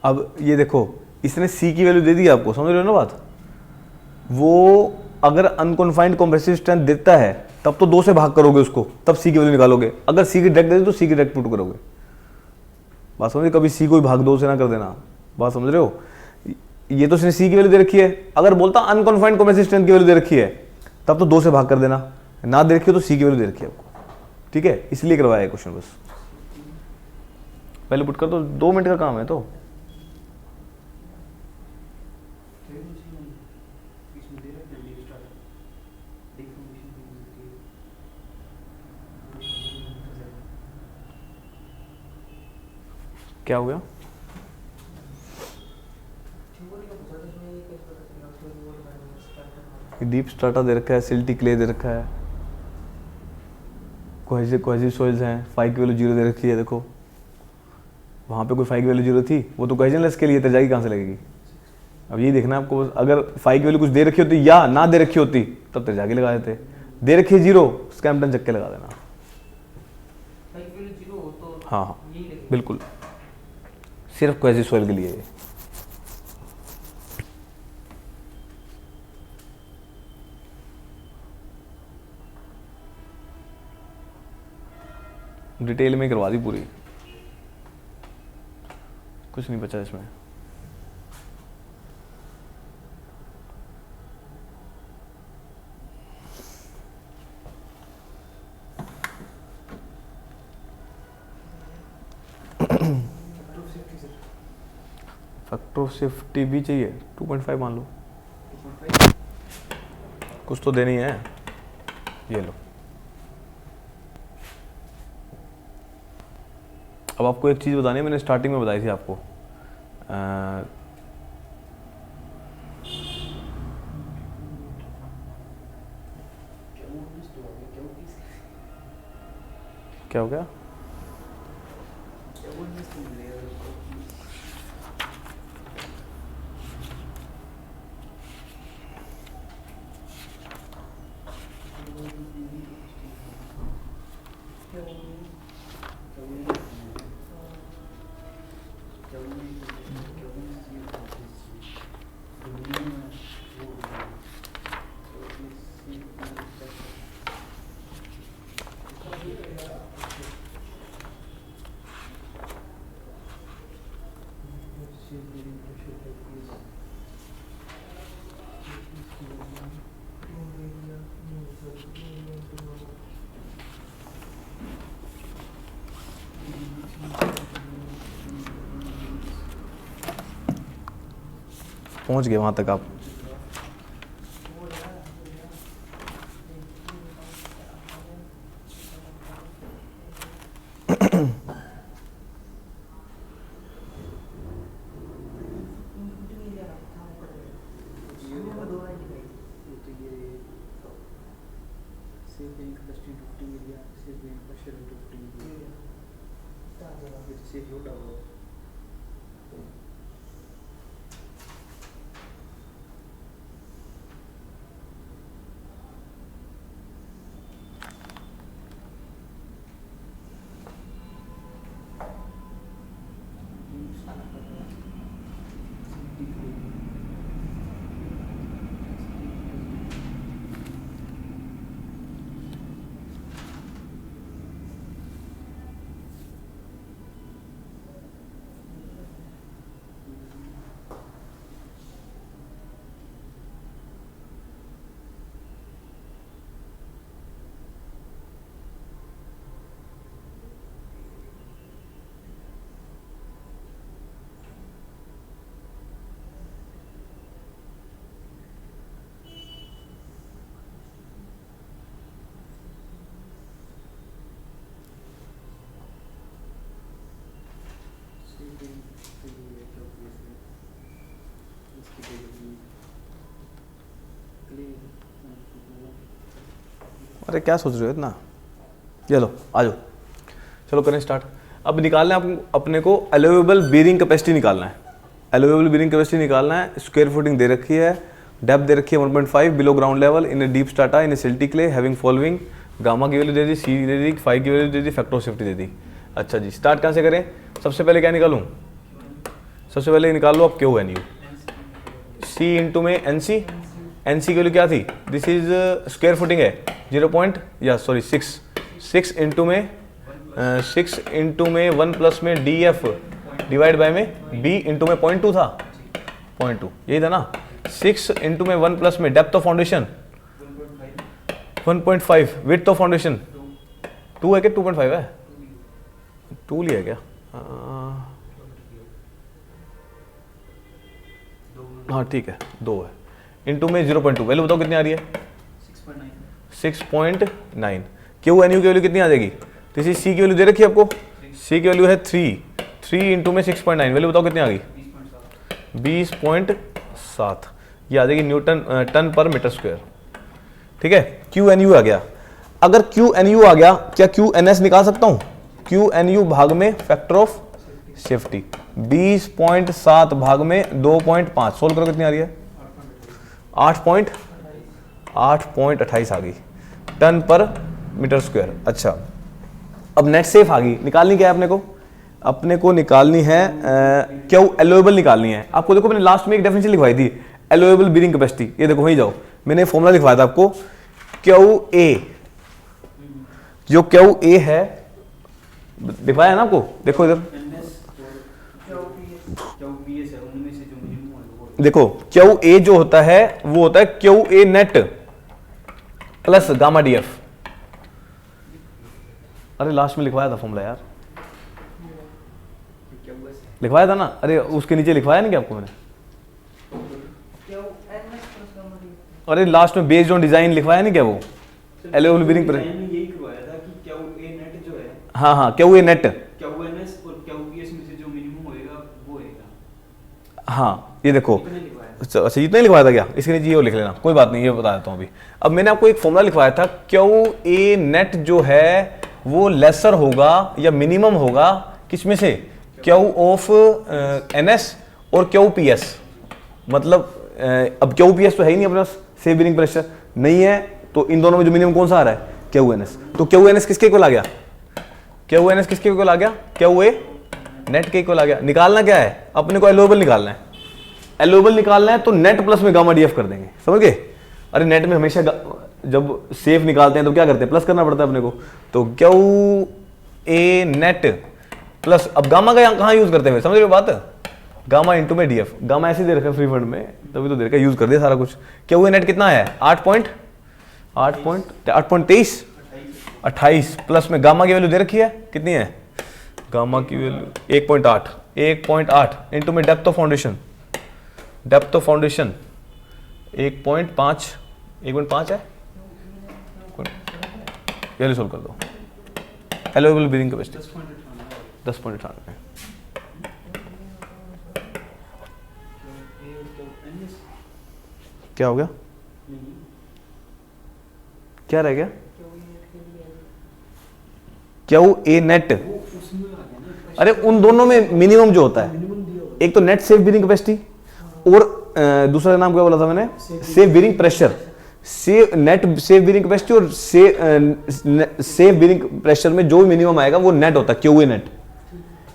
अब ये देखो इसने C की वैल्यू दे दी आपको, समझ रहे हो ना बात, वो अगर अनकॉन्फाइंड कंप्रेसिव स्ट्रेंथ देता है तब तो 2 से भाग करोगे उसको, तब C की वैल्यू निकालोगे, अगर C की डायरेक्ट दे दी तो C की डायरेक्ट पुट करोगे, बात समझ रहे, कभी C को भी भाग 2 से ना कर देना, बात समझ रहे हो। ये तो इसने C की वैल्यू दे रखी है, अगर बोलता अनकॉन्फाइंड कंप्रेसिव स्ट्रेंथ की वैल्यू दे रखी है तब तो 2 से भाग कर देना, ना दे रखी हो तो C की वैल्यू दे रखी है आपको, ठीक है, इसलिए करवाया क्वेश्चन, बस पहले पुट कर दो, 2 मिनट का काम है। तो क्या हो गया, बॉडी का पूछा था इसमें, ये कैसे पता चलेगा उसमें रिवॉर्ड में स्टार्टर? डीप स्ट्राटा दे रखा है, सिल्टी क्ले दे रखा है, कोहेसिव सॉइल्स हैं, फाइव की वैल्यू 0 दे रखी है। देखो वहाँ पे कोई फाइव की वैल्यू 0 थी, वो तो कोहेजनलेस के लिए तेजागी कहाँ से लगेगी? अब ये देखना है आपको, अगर फाइव की वैल्यू कुछ दे रखी होती या ना दे रखी होती तब तेजागी लगा देते। दे रखी 0, स्कैम्पटन चक्के लगा देना। फाइव वैल्यू 0 हो तो हाँ हाँ यही लगेगा। बिल्कुल, सिर्फ कोहेसिव सॉइल के लिए है। डिटेल में करवा दी पूरी, कुछ नहीं बचा इसमें। फैक्टर ऑफ सेफ्टी भी चाहिए, 2.5 मान लो, 2.5 कुछ तो देनी है। ये लो। अब आपको एक चीज़ बतानी है, मैंने स्टार्टिंग में बताई थी आपको। क्या हो गया? पहुंच गए वहां तक आप? अरे क्या सोच रहे हो इतना? चलो आ जाओ, चलो करें स्टार्ट। अब निकालना है आपको, अपने को अलोवेबल बीयरिंग कैपेसिटी निकालना है। अलोवेबल बीयरिंग कैपेसिटी निकालना है। स्क्वायर फुटिंग दे रखी है, डेप्थ दे रखी है 1.5 below ground level in a deep strata in a silty clay having following. Gamma की वैल्यू दे दी, सी दे दी, फाइव की वैल्यू दे दी, फैक्टर ऑफ सेफ्टी दे दी। अच्छा जी, स्टार्ट कहाँ से करें? सबसे पहले क्या निकालूँ? सबसे पहले निकाल लो आप Q N U. C into में एन सी, एन सी की वैल्यू क्या थी? दिस इज स्क्वायर फुटिंग है 6 इंटू में 6 इंटू में 1 प्लस में डी एफ डिवाइड बाय में बी इंटू में 0.2 था, 0.2 यही था ना। 6 इंटू में 1 प्लस में depth of foundation 1.5, width of foundation 2 है क्या 2.5 है? 2 लिया क्या? हाँ ठीक है 2 है। इंटू में 0.2, वैल्यू बताओ कितनी आ रही है? 6.9। क्यू एन यू की वैल्यू कितनी आ जाएगी? तो इसी सी की वैल्यू दे रखी है आपको, सी की वैल्यू है 3 इंटू में 6.9, वैल्यू बताओ कितनी आ गई? 20.7, ये आ जाएगी न्यूटन टन पर मीटर स्क्वायर। ठीक है, क्यू एन यू आ गया। अगर क्यू एन यू आ गया, क्या क्यू एन एस निकाल सकता हूं? क्यू एन यू भाग में फैक्टर ऑफ सेफ्टी, 20.7 भाग में 2.5, सोल्व करो कितनी आ रही है? 8.28 आ गई टन पर मीटर स्क्वायर। अच्छा, अब नेट सेफ आ गई, निकालनी क्या है अपने को? अपने को निकालनी है क्यू एलोएबल निकालनी है। आपको देखो मैंने लास्ट में एक डेफिनेशन लिखवाई थी, एलोएबल बीरिंग कैपेसिटी, ये देखो वहीं जाओ, मैंने फॉर्मूला लिखवाया था आपको, क्यू ए, जो क्यू ए है लिखवाया है ना आपको, देखो इधर देखो, क्यू ए जो होता है वो होता है Q A net plus gamma D F. अरे लास्ट में लिखवाया था फॉर्मूला यार, लिखवाया था ना, अरे उसके नीचे लिखवाया नहीं क्या आपको मैंने? अरे लास्ट में बेस्ड ऑन डिजाइन लिखवाया नहीं क्या वो? एलोएबल बीरिंग पर यही करवाया था कि क्यू ए नेट जो है, हाँ हाँ Q A net, Q N S और क्यू पी एस में से जो मिनिमम होएगा वो होएगा। हाँ ये देखो, अच्छा इतना ही लिखवाया था क्या? इसके नीचे ये लिख लेना, कोई बात नहीं, ये बता देता हूँ अभी। अब मैंने आपको एक फॉर्मूला लिखवाया था, क्यू ए नेट जो है वो लेसर होगा या मिनिमम होगा किसमें से? क्यू ऑफ एन एस और क्यू पी एस। मतलब अब क्यू पी एस तो है ही नहीं अपने पास, सेफ बीरिंग प्रेशर नहीं है, तो इन दोनों में जो मिनिमम कौन सा आ रहा है? Q N S. तो क्यू एन एस किसके इक्वल आ गया? क्यू एन एस किसके इक्वल आ गया? क्यू ए नेट के इक्वल आ गया। निकालना क्या है अपने को? एलोएबल निकालना है। एलोएबल निकालना है तो नेट प्लस में गामा डी एफ कर देंगे, समझ गए? अरे नेट में हमेशा जब सेफ निकालते हैं तो क्या करते हैं? प्लस करना पड़ता है अपने को। तो क्यू ए नेट प्लस, अब गामा का कहाँ यूज करते हैं, समझ रहे हो बात? गामा इंटू में डी एफ, गामा ऐसे दे रखा है फ्री फंड में, तभी तो दे रखा है, यूज कर दिया सारा कुछ। क्यू ए नेट कितना है? 8.28 प्लस में गामा की वैल्यू दे रखी है, कितनी है गामा की वैल्यू? 1.8 इंटू में depth of foundation, depth of foundation 1.5 है, ये सोल्व कर दो। Allowable bearing capacity 10.98। क्या हो गया? क्या रह गया? क्यू ए नेट, अरे उन दोनों में मिनिमम जो होता है, एक तो नेट सेफ बीरिंग कैपेसिटी और दूसरा नाम क्या बोला था मैंने? Safe bearing pressure. Net safe bearing capacity और सेफ बीरिंग प्रेशर में जो मिनिमम आएगा वो नेट होता है, Q A net.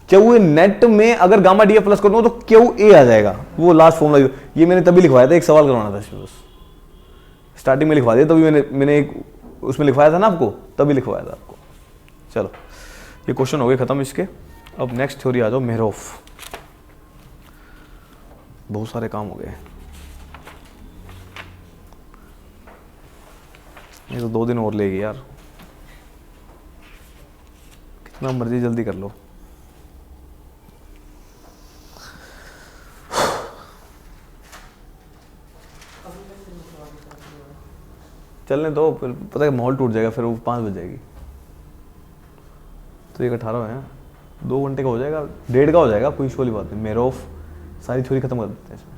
Q A net में अगर गामा डी एफ प्लस कर दूं तो क्यू ए आ जाएगा, वो लास्ट फॉर्मूला। ये मैंने तभी लिखवाया था, एक सवाल करवाना था इसमें, स्टार्टिंग में लिखवा दिया, तभी मैंने एक उसमें लिखवाया था ना आपको, तभी लिखवाया था आपको। चलो ये क्वेश्चन हो गए खत्म इसके। अब नेक्स्ट थ्योरी आ जाओ, मेहरोफ। बहुत सारे काम हो गए, ये तो 2 दिन और लेगी यार, कितना मर्जी जल्दी कर लो। चलने दो, फिर पता है माहौल टूट जाएगा, फिर वो 5 बज जाएगी। तो 1:18 है, 2 घंटे का हो जाएगा, 1:30 का हो जाएगा, कोई इशू वाली बात नहीं। मेहरोफ सारी थ्योरी खत्म कर देते हैं इसमें।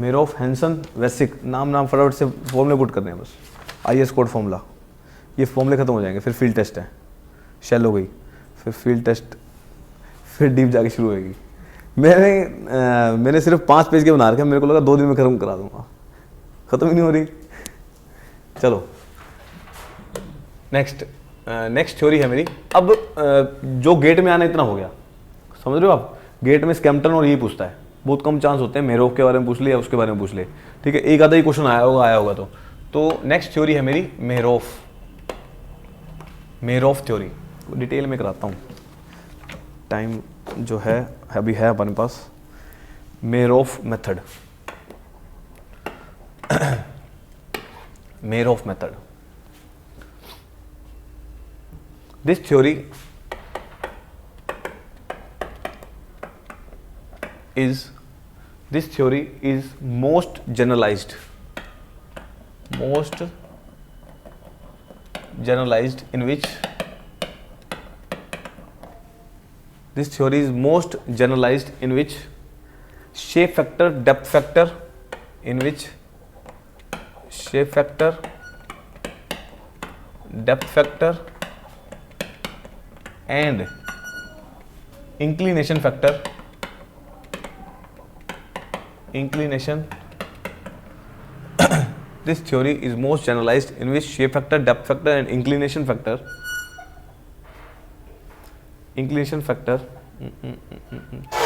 मेहरोफ, हैंसन, वेसिक, नाम फटाफट से फॉर्मूले पुट करने हैं बस, IS कोड फॉर्मूला, ये फॉर्मूले खत्म हो जाएंगे। फिर फील्ड टेस्ट है, शेल हो गई, फिर फील्ड टेस्ट, फिर डीप जाके शुरू होगी। मैंने सिर्फ 5 पेज के बना रखे, मेरे को लगा 2 दिन में खत्म करा दूंगा, खत्म ही नहीं हो रही। चलो नेक्स्ट थ्योरी है मेरी। अब जो गेट में आना इतना हो गया, समझ रहे हो आप? गेट में स्कैम्पटन और यही पूछता है, बहुत कम चांस होते हैं मेहरोफ के बारे में पूछ ले या उसके बारे में पूछ ले, ठीक है? एक आधा ही क्वेश्चन आया होगा तो नेक्स्ट थ्योरी है मेरी मेहरोफ थ्योरी। डिटेल में कराता हूँ, टाइम जो है अभी है अपने पास। Meyerhof method, Meyerhof method, this theory is most generalized in which this theory is most generalized in which shape factor, depth factor, in which shape factor, depth factor and inclination factor, inclination. This theory is most generalized in which shape factor, depth factor and inclination factor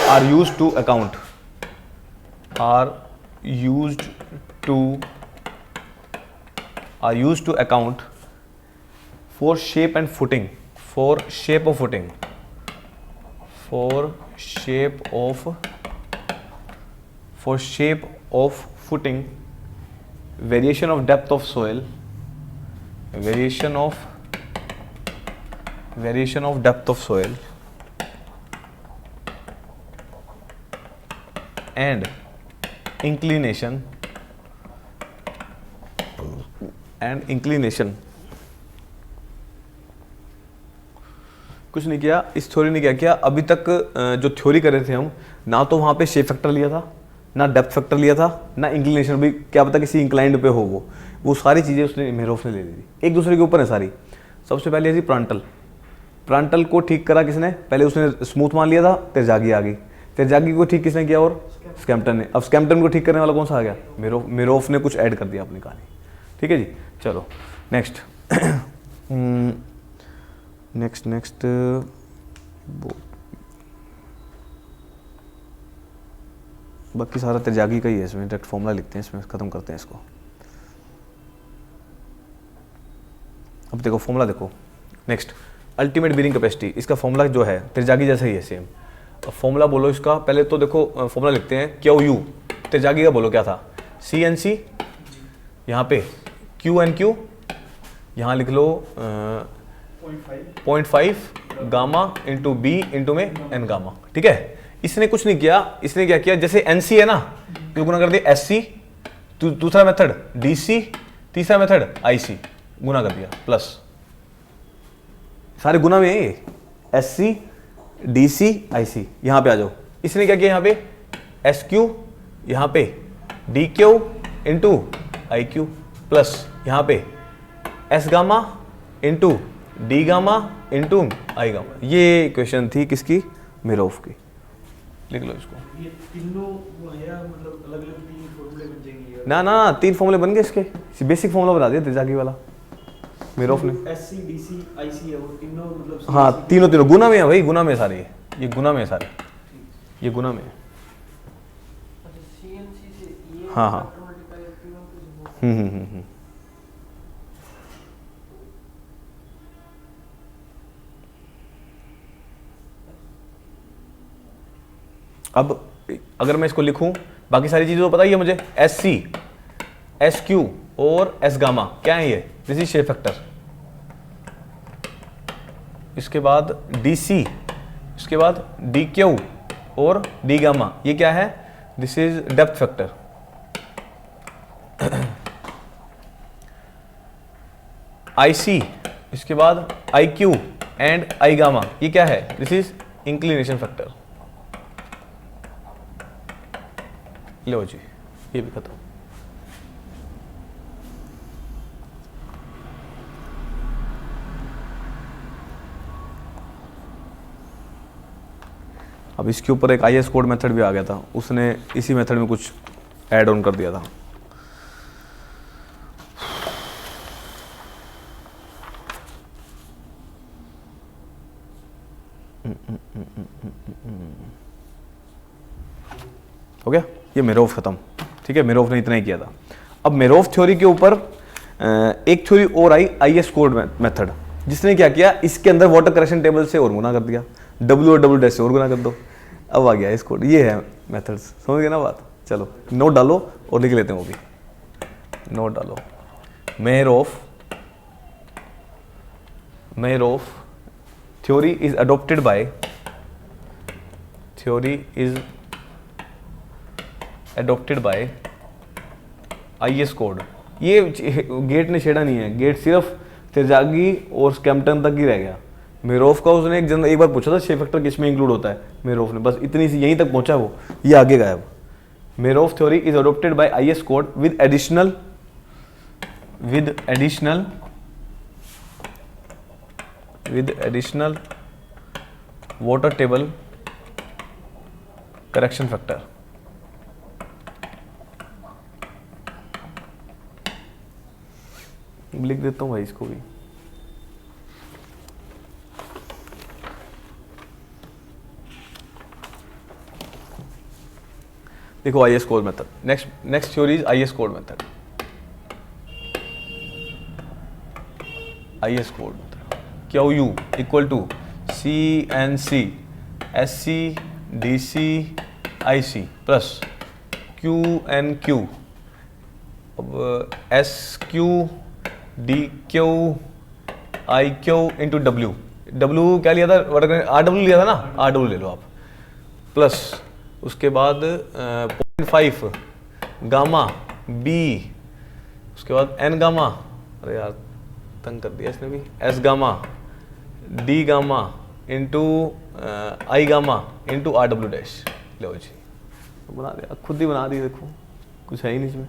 are used to account for shape and footing, for shape of footing, variation of depth of soil, and inclination कुछ नहीं किया, इस theory ने क्या किया, अभी तक जो थ्योरी कर रहे थे हम, ना तो वहाँ पे शेप फैक्टर लिया था, ना डेप्थ फैक्टर लिया था, ना इंक्लिनेशन भी, क्या पता किसी इंक्लाइंड पे हो वो सारी चीज़ें उसने मेहरोफ ने ले ली थी, एक दूसरे के ऊपर है सारी। सबसे पहले थी प्रांटल को ठीक करा किसने, पहले उसने स्मूथ मान लिया था, तेरजागी आ गई, तेरजागी को ठीक किसने किया, और स्कैम्पटन ने। अब स्कैम्पटन को ठीक करने वाला कौन सा आ गया, मेहरोफ ने कुछ ऐड कर दिया अपनी कहानी। ठीक है जी, चलो नेक्स्ट बाकी सारा तेरजागी का ही है, इसमें डायरेक्ट फॉर्मूला लिखते हैं, इसमें खत्म करते हैं इसको। अब देखो फॉर्मूला देखो, नेक्स्ट अल्टीमेट बीयरिंग कैपेसिटी, इसका फॉर्मूला जो है तेरजागी जैसा ही है सेम। अब फॉर्मूला बोलो इसका, पहले तो देखो फॉर्मूला लिखते हैं, क्यू यू, तेरजागी का बोलो क्या था, सी एन सी, यहाँ पे क्यू एन क्यू, यहाँ लिख लो 0.5 गामा इंटू बी इंटू में एन गामा। ठीक है, इसने कुछ नहीं किया, इसने क्या किया, जैसे एन सी है ना, तो गुना कर दिया एस सी, दूसरा मेथड डी सी, तीसरा मेथड आई सी, गुना कर दिया प्लस, सारे गुना में है ये, एस सी डी सी आई सी। यहाँ पे आ जाओ, इसने क्या किया, यहाँ पे एस क्यू, यहाँ पे D Q into I Q, plus यहाँ पे S gamma into D gamma into I gamma. ये इक्वेशन थी किसकी, मेहरोफ की। लिख लो इसको, ये तीनों वो है मतलब अलग अलग तीन फॉर्मूले बन जाएंगे ना 3 फॉर्मूले बन गए इसके, बेसिक फॉर्मूला बना दिया तेरजागी वाला मेहरोफ ने। एस सी डी सी आई सी है वो तीनों मतलब, हाँ तीनों गुना में है भाई, गुना में सारे, ये गुना में सारे, ये गुना में है। हाँ अब अगर मैं इसको लिखूं, बाकी सारी चीजें तो पता ही है मुझे, एस सी, एस क्यू और एस गामा क्या है, ये दिस इज शेप फैक्टर। इसके बाद डी सी, इसके बाद डी क्यू और डी गामा, ये क्या है, दिस इज डेप्थ फैक्टर। आई सी, इसके बाद I Q and I gamma, ये क्या है, दिस इज इंक्लिनेशन फैक्टर। लो जी, ये भी खत्म। अब इसके ऊपर एक IS कोड मेथड भी आ गया था, उसने इसी मेथड में कुछ ऐड ऑन कर दिया था। हो गया, ये मेहरोफ खत्म। ठीक है, मेहरोफ ने इतना ही किया था। अब मेहरोफ थ्योरी के ऊपर एक थ्योरी और आई, IS कोड मेथड, जिसने क्या किया, इसके अंदर वाटर करेक्शन टेबल से और गुना कर दिया, W और W डैश से और गुना कर दो, अब आ गया इस कोड। ये है मेथड्स, समझ गए ना बात। चलो नोट डालो और लिख लेते हैं वो भी, नोट डालो। Meyerhof theory is adopted by, IS code. ये गेट ने छेड़ा नहीं है, गेट सिर्फ तेरजागी और स्कैम्पटन तक ही रह गया। मेहरोफ का उसने एक बार पूछा था शेप फैक्टर किस में इंक्लूड होता है, मेहरोफ ने बस इतनी सी यहीं तक पहुंचा वो, ये आगे गायब। Merov theory is adopted by IS code with additional water table correction factor. लिख देता हूँ भाई इसको भी. देखो IS code method. Next theory is IS code method. IS code method. QU equal to CNC SC DC IC plus QNQ. अब SQ DQ IQ into W. क्या लिया था? RW लिया था ना, RW ले लो आप. प्लस उसके बाद 0.5 गामा B, उसके बाद N गामा, अरे यार तंग कर दिया इसने भी, S gamma D gamma into I gamma into RW dash. लो जी बना दिया, खुद ही बना दी. देखो कुछ है ही नहीं इसमें.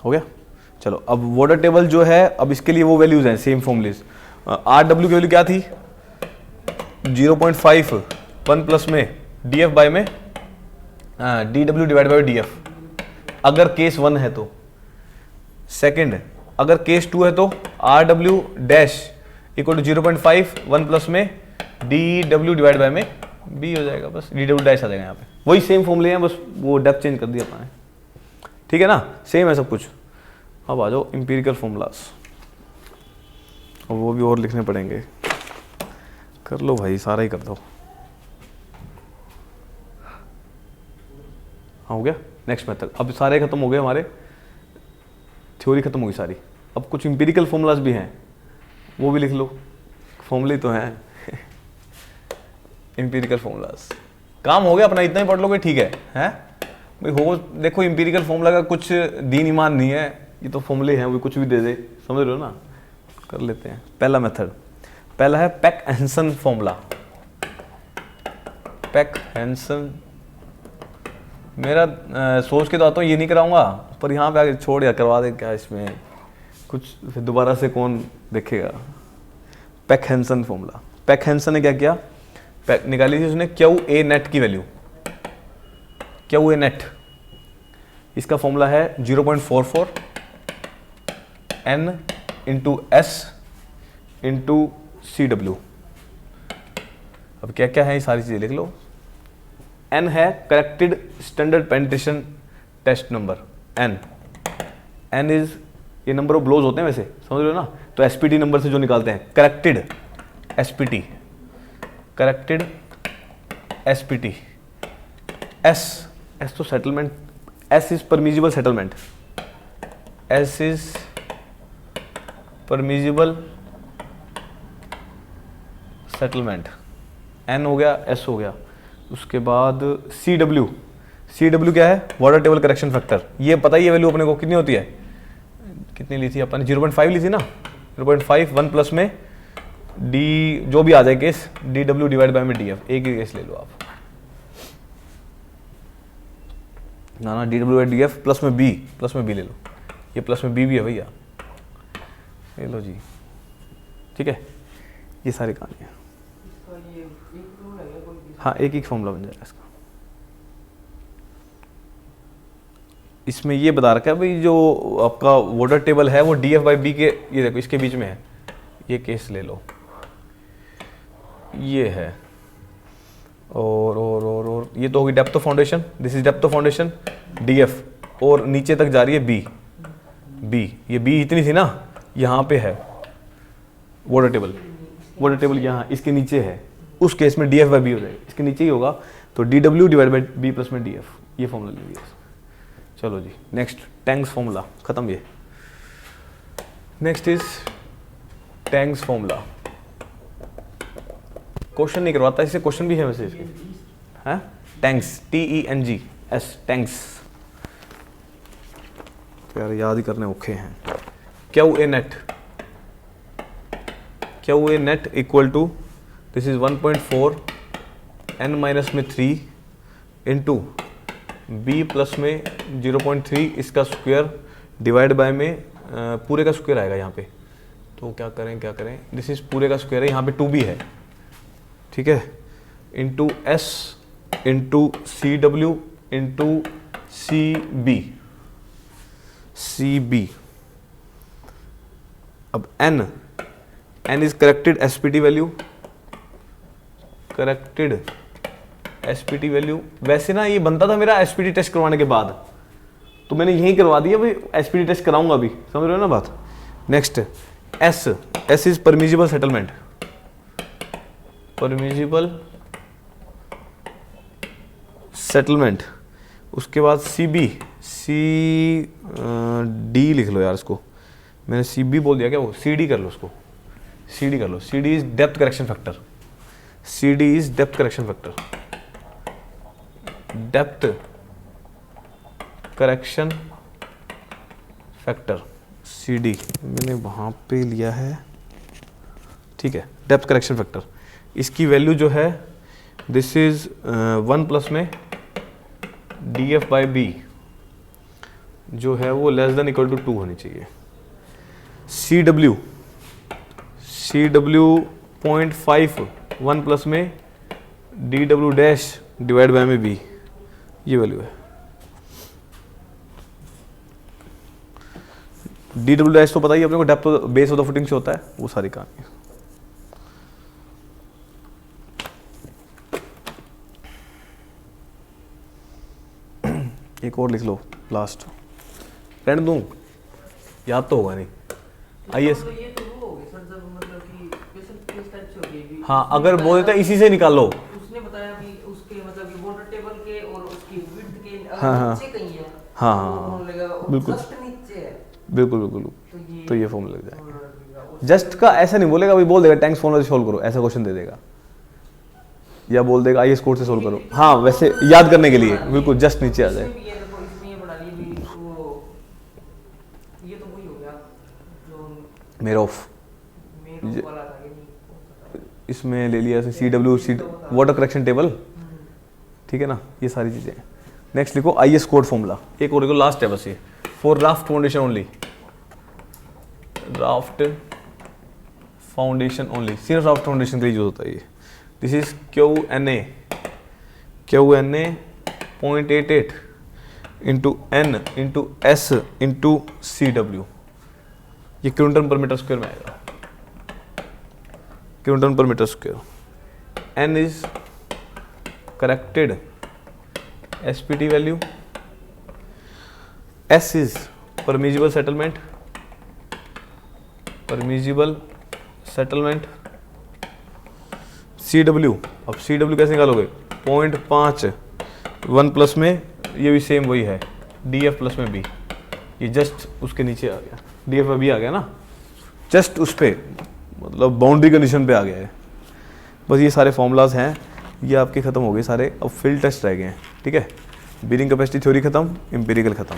हो गया. चलो अब वाटर टेबल जो है, अब इसके लिए वो वैल्यूज हैं सेम फॉर्मूलेज. RW की वैल्यू क्या थी? 0.5 1 प्लस में DF बाय में DW डिवाइड बाय DF अगर केस 1 है तो. सेकंड अगर केस 2 है तो RW dash equal to 0.5 1 plus में DW डिवाइड बाय में B हो जाएगा. बस DW डैश आ जाएगा यहाँ पे. वही सेम फॉर्मूले हैं, बस वो डेप्थ चेंज कर दिया अपना. ठीक है ना, सेम है सब कुछ. अब आ जाओ इंपीरिकल फॉर्मूलास, और वो भी और लिखने पड़ेंगे. कर लो भाई, सारा ही कर दो. हाँ हो गया. Next method. अब सारे खत्म हो गए हमारे, थ्योरी खत्म होगी सारी. अब कुछ इंपीरिकल फॉर्मूलास भी हैं, वो भी लिख लो. फॉर्मूले तो हैं इंपीरिकल फॉर्मूलास. काम हो गया अपना, इतना ही पढ़ लोगे ठीक है. हैं भाई हो, देखो इंपीरिकल फॉर्मूला का कुछ दीन ईमान नहीं है, ये तो फॉर्मूले हैं, वो कुछ भी दे दे. समझ रहे हो ना. कर लेते हैं. पहला मेथड, पहला है पेक-हेंसन फॉर्मूला. पेक-हेंसन मेरा सोच के तो आता हूँ ये नहीं कराऊंगा, पर यहाँ पे आगे छोड़ या करवा दे क्या इसमें कुछ, फिर दोबारा से कौन देखेगा. Pack-Henson formula. पेक-हेंसन ने क्या किया, निकाली थी उसने QA नेट की वैल्यू. QA नेट, इसका फॉर्मूला है 0.44 N into S into CW. अब क्या क्या है ये सारी चीज़ें लिख लो. N है corrected standard penetration test number. N is ये नंबर ऑफ ब्लोज होते हैं वैसे, समझ रहे हो ना. तो SPT नंबर से जो निकालते हैं, corrected SPT, corrected SPT. S तो settlement, S is permissible settlement, S is permissible settlement. N हो गया, S हो गया. उसके बाद CW क्या है? Water table correction factor. ये पता ही है वैल्यू अपने को कितनी होती है, कितनी ली थी अपन? 0.5 ली थी ना. 0.5 1 प्लस में D जो भी आ जाए केस, DW डिवाइड बाय में DF. एक ही केस ले लो आप. ना DW बाय DF प्लस में B ले लो. ये प्लस में B भी है भैया, ले लो जी. ठीक है, ये सारी कहानी है. हाँ एक ही फॉर्मूला बन जाएगा इसका. इसमें ये बता रखा है भाई जो आपका वाटर टेबल है वो DF बाई B के, ये देखो इसके बीच में है. ये केस ले लो, ये है. और ये तो होगी depth of foundation. This is depth of foundation DF, और नीचे तक जा रही है B. ये B इतनी थी ना, यहाँ पे है वाटर टेबल यहाँ इसके नीचे है. उस केस में DF बाई B हो जाएगा, इसके नीचे ही होगा. तो DW divide by B plus में DF, ये फॉर्मूला ले लिया. चलो जी नेक्स्ट, टैंक्स फॉर्मूला खत्म. ये next is tanks formula. Question नहीं करवाता, इससे क्वेश्चन भी है वैसे इसके, हैं टैंक्स, TENGS, टैंक्स, यार याद ही करने औखे हैं। QA net equal to this is 1.4 n minus में 3 इंटू बी प्लस में 0.3 इसका स्क्वायर डिवाइड बाय में पूरे का स्क्वायर आएगा यहाँ पे। तो क्या करें, दिस इज पूरे का स्क्वायर है, यहाँ पे 2b है, ठीक है, into s into CW into CB। अब n is corrected SPT value. वैसे ना ये बनता था मेरा SPT टेस्ट करवाने के बाद, तो मैंने यही करवा दिया भाई, SPT टेस्ट कराऊंगा अभी, समझ रहे हो ना बात। Next S is permissible settlement. उसके बाद D लिख लो यार इसको, मैंने CB बोल दिया क्या, वो CD कर लो उसको, CD कर लो। CD is depth correction factor, CD मैंने वहाँ पे लिया है, ठीक है, डेप्थ करेक्शन फैक्टर। इसकी वैल्यू जो है दिस इज 1 प्लस में DF/B जो है वो लेस देन इक्वल टू 2 होनी चाहिए। CW 0.5 1 प्लस में DW डैश डिवाइड बाय में B, ये वैल्यू है। DW डैश तो पता ही अपने को, depth base of the footing से होता है, वो सारी कहानी है। एक और लिख लो लास्ट, रहने दूं, याद तो होगा नहीं। IS ये तो वो हो गया सर, जब मतलब कि क्वेश्चन किस टाइप से हो गई भी। हाँ, अगर बोल देता इसी से निकालो, उसने बताया भी उसके मतलब कि बॉर्डर टेबल के और उसकी विड्थ के हाँ, नीचे कहीं है, हाँ, तो उन्होंने लगा बिल्कुल। जस्ट नीचे है, बिल्कुल तो ये फॉर्मूला लग जाएगा। और जस्ट का ऐसा नहीं बोलेगा, अभी बोल देगा टैंक्स फॉर्मूला से सोल्व करो, ऐसा क्वेश्चन दे देगा, या बोल देगा IS कोड से सोल्व करो। हाँ, वैसे याद करने के लिए बिल्कुल जस्ट नीचे आ जाए। इसमें भी ये देखो, इसमें ये बना लिए भी वो, ये तो वही हो गया जो मेरा ऑफ मेरे वाला था, ये नहीं इसमें ले लिया CW वाटर करेक्शन टेबल, ठीक है ना, ये सारी चीजें। नेक्स्ट लिखो IS कोड फॉर्मूला, एक और लिखो, लास्ट है बस ये, फॉर राफ्ट फाउंडेशन ओनली, सिर्फ राफ्ट फाउंडेशन के लिए यूज होता है ये। This is QNA 0.88 into N into S into CW, ये किलोन्यूटन पर मीटर स्क्वायर में आएगा, kilonewton per metre square. N is corrected SPT value, S is permissible settlement, CW, अब CW कैसे निकालोगे, 0.5 1 प्लस में, ये भी सेम वही है, DF प्लस में B, ये जस्ट उसके नीचे आ गया, DF में B आ गया ना, जस्ट उस पे, मतलब बाउंड्री कंडीशन पे आ गया है। बस ये सारे फॉर्मूलाज हैं, ये आपके खत्म हो गए सारे। अब फील्ड टेस्ट रह गए हैं, ठीक है, बीयरिंग कैपेसिटी थ्योरी खत्म, एम्पिरिकल खत्म।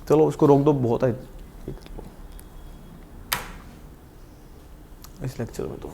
चलो उसको रोक दो, बहुत है इस लेक्चर में तो।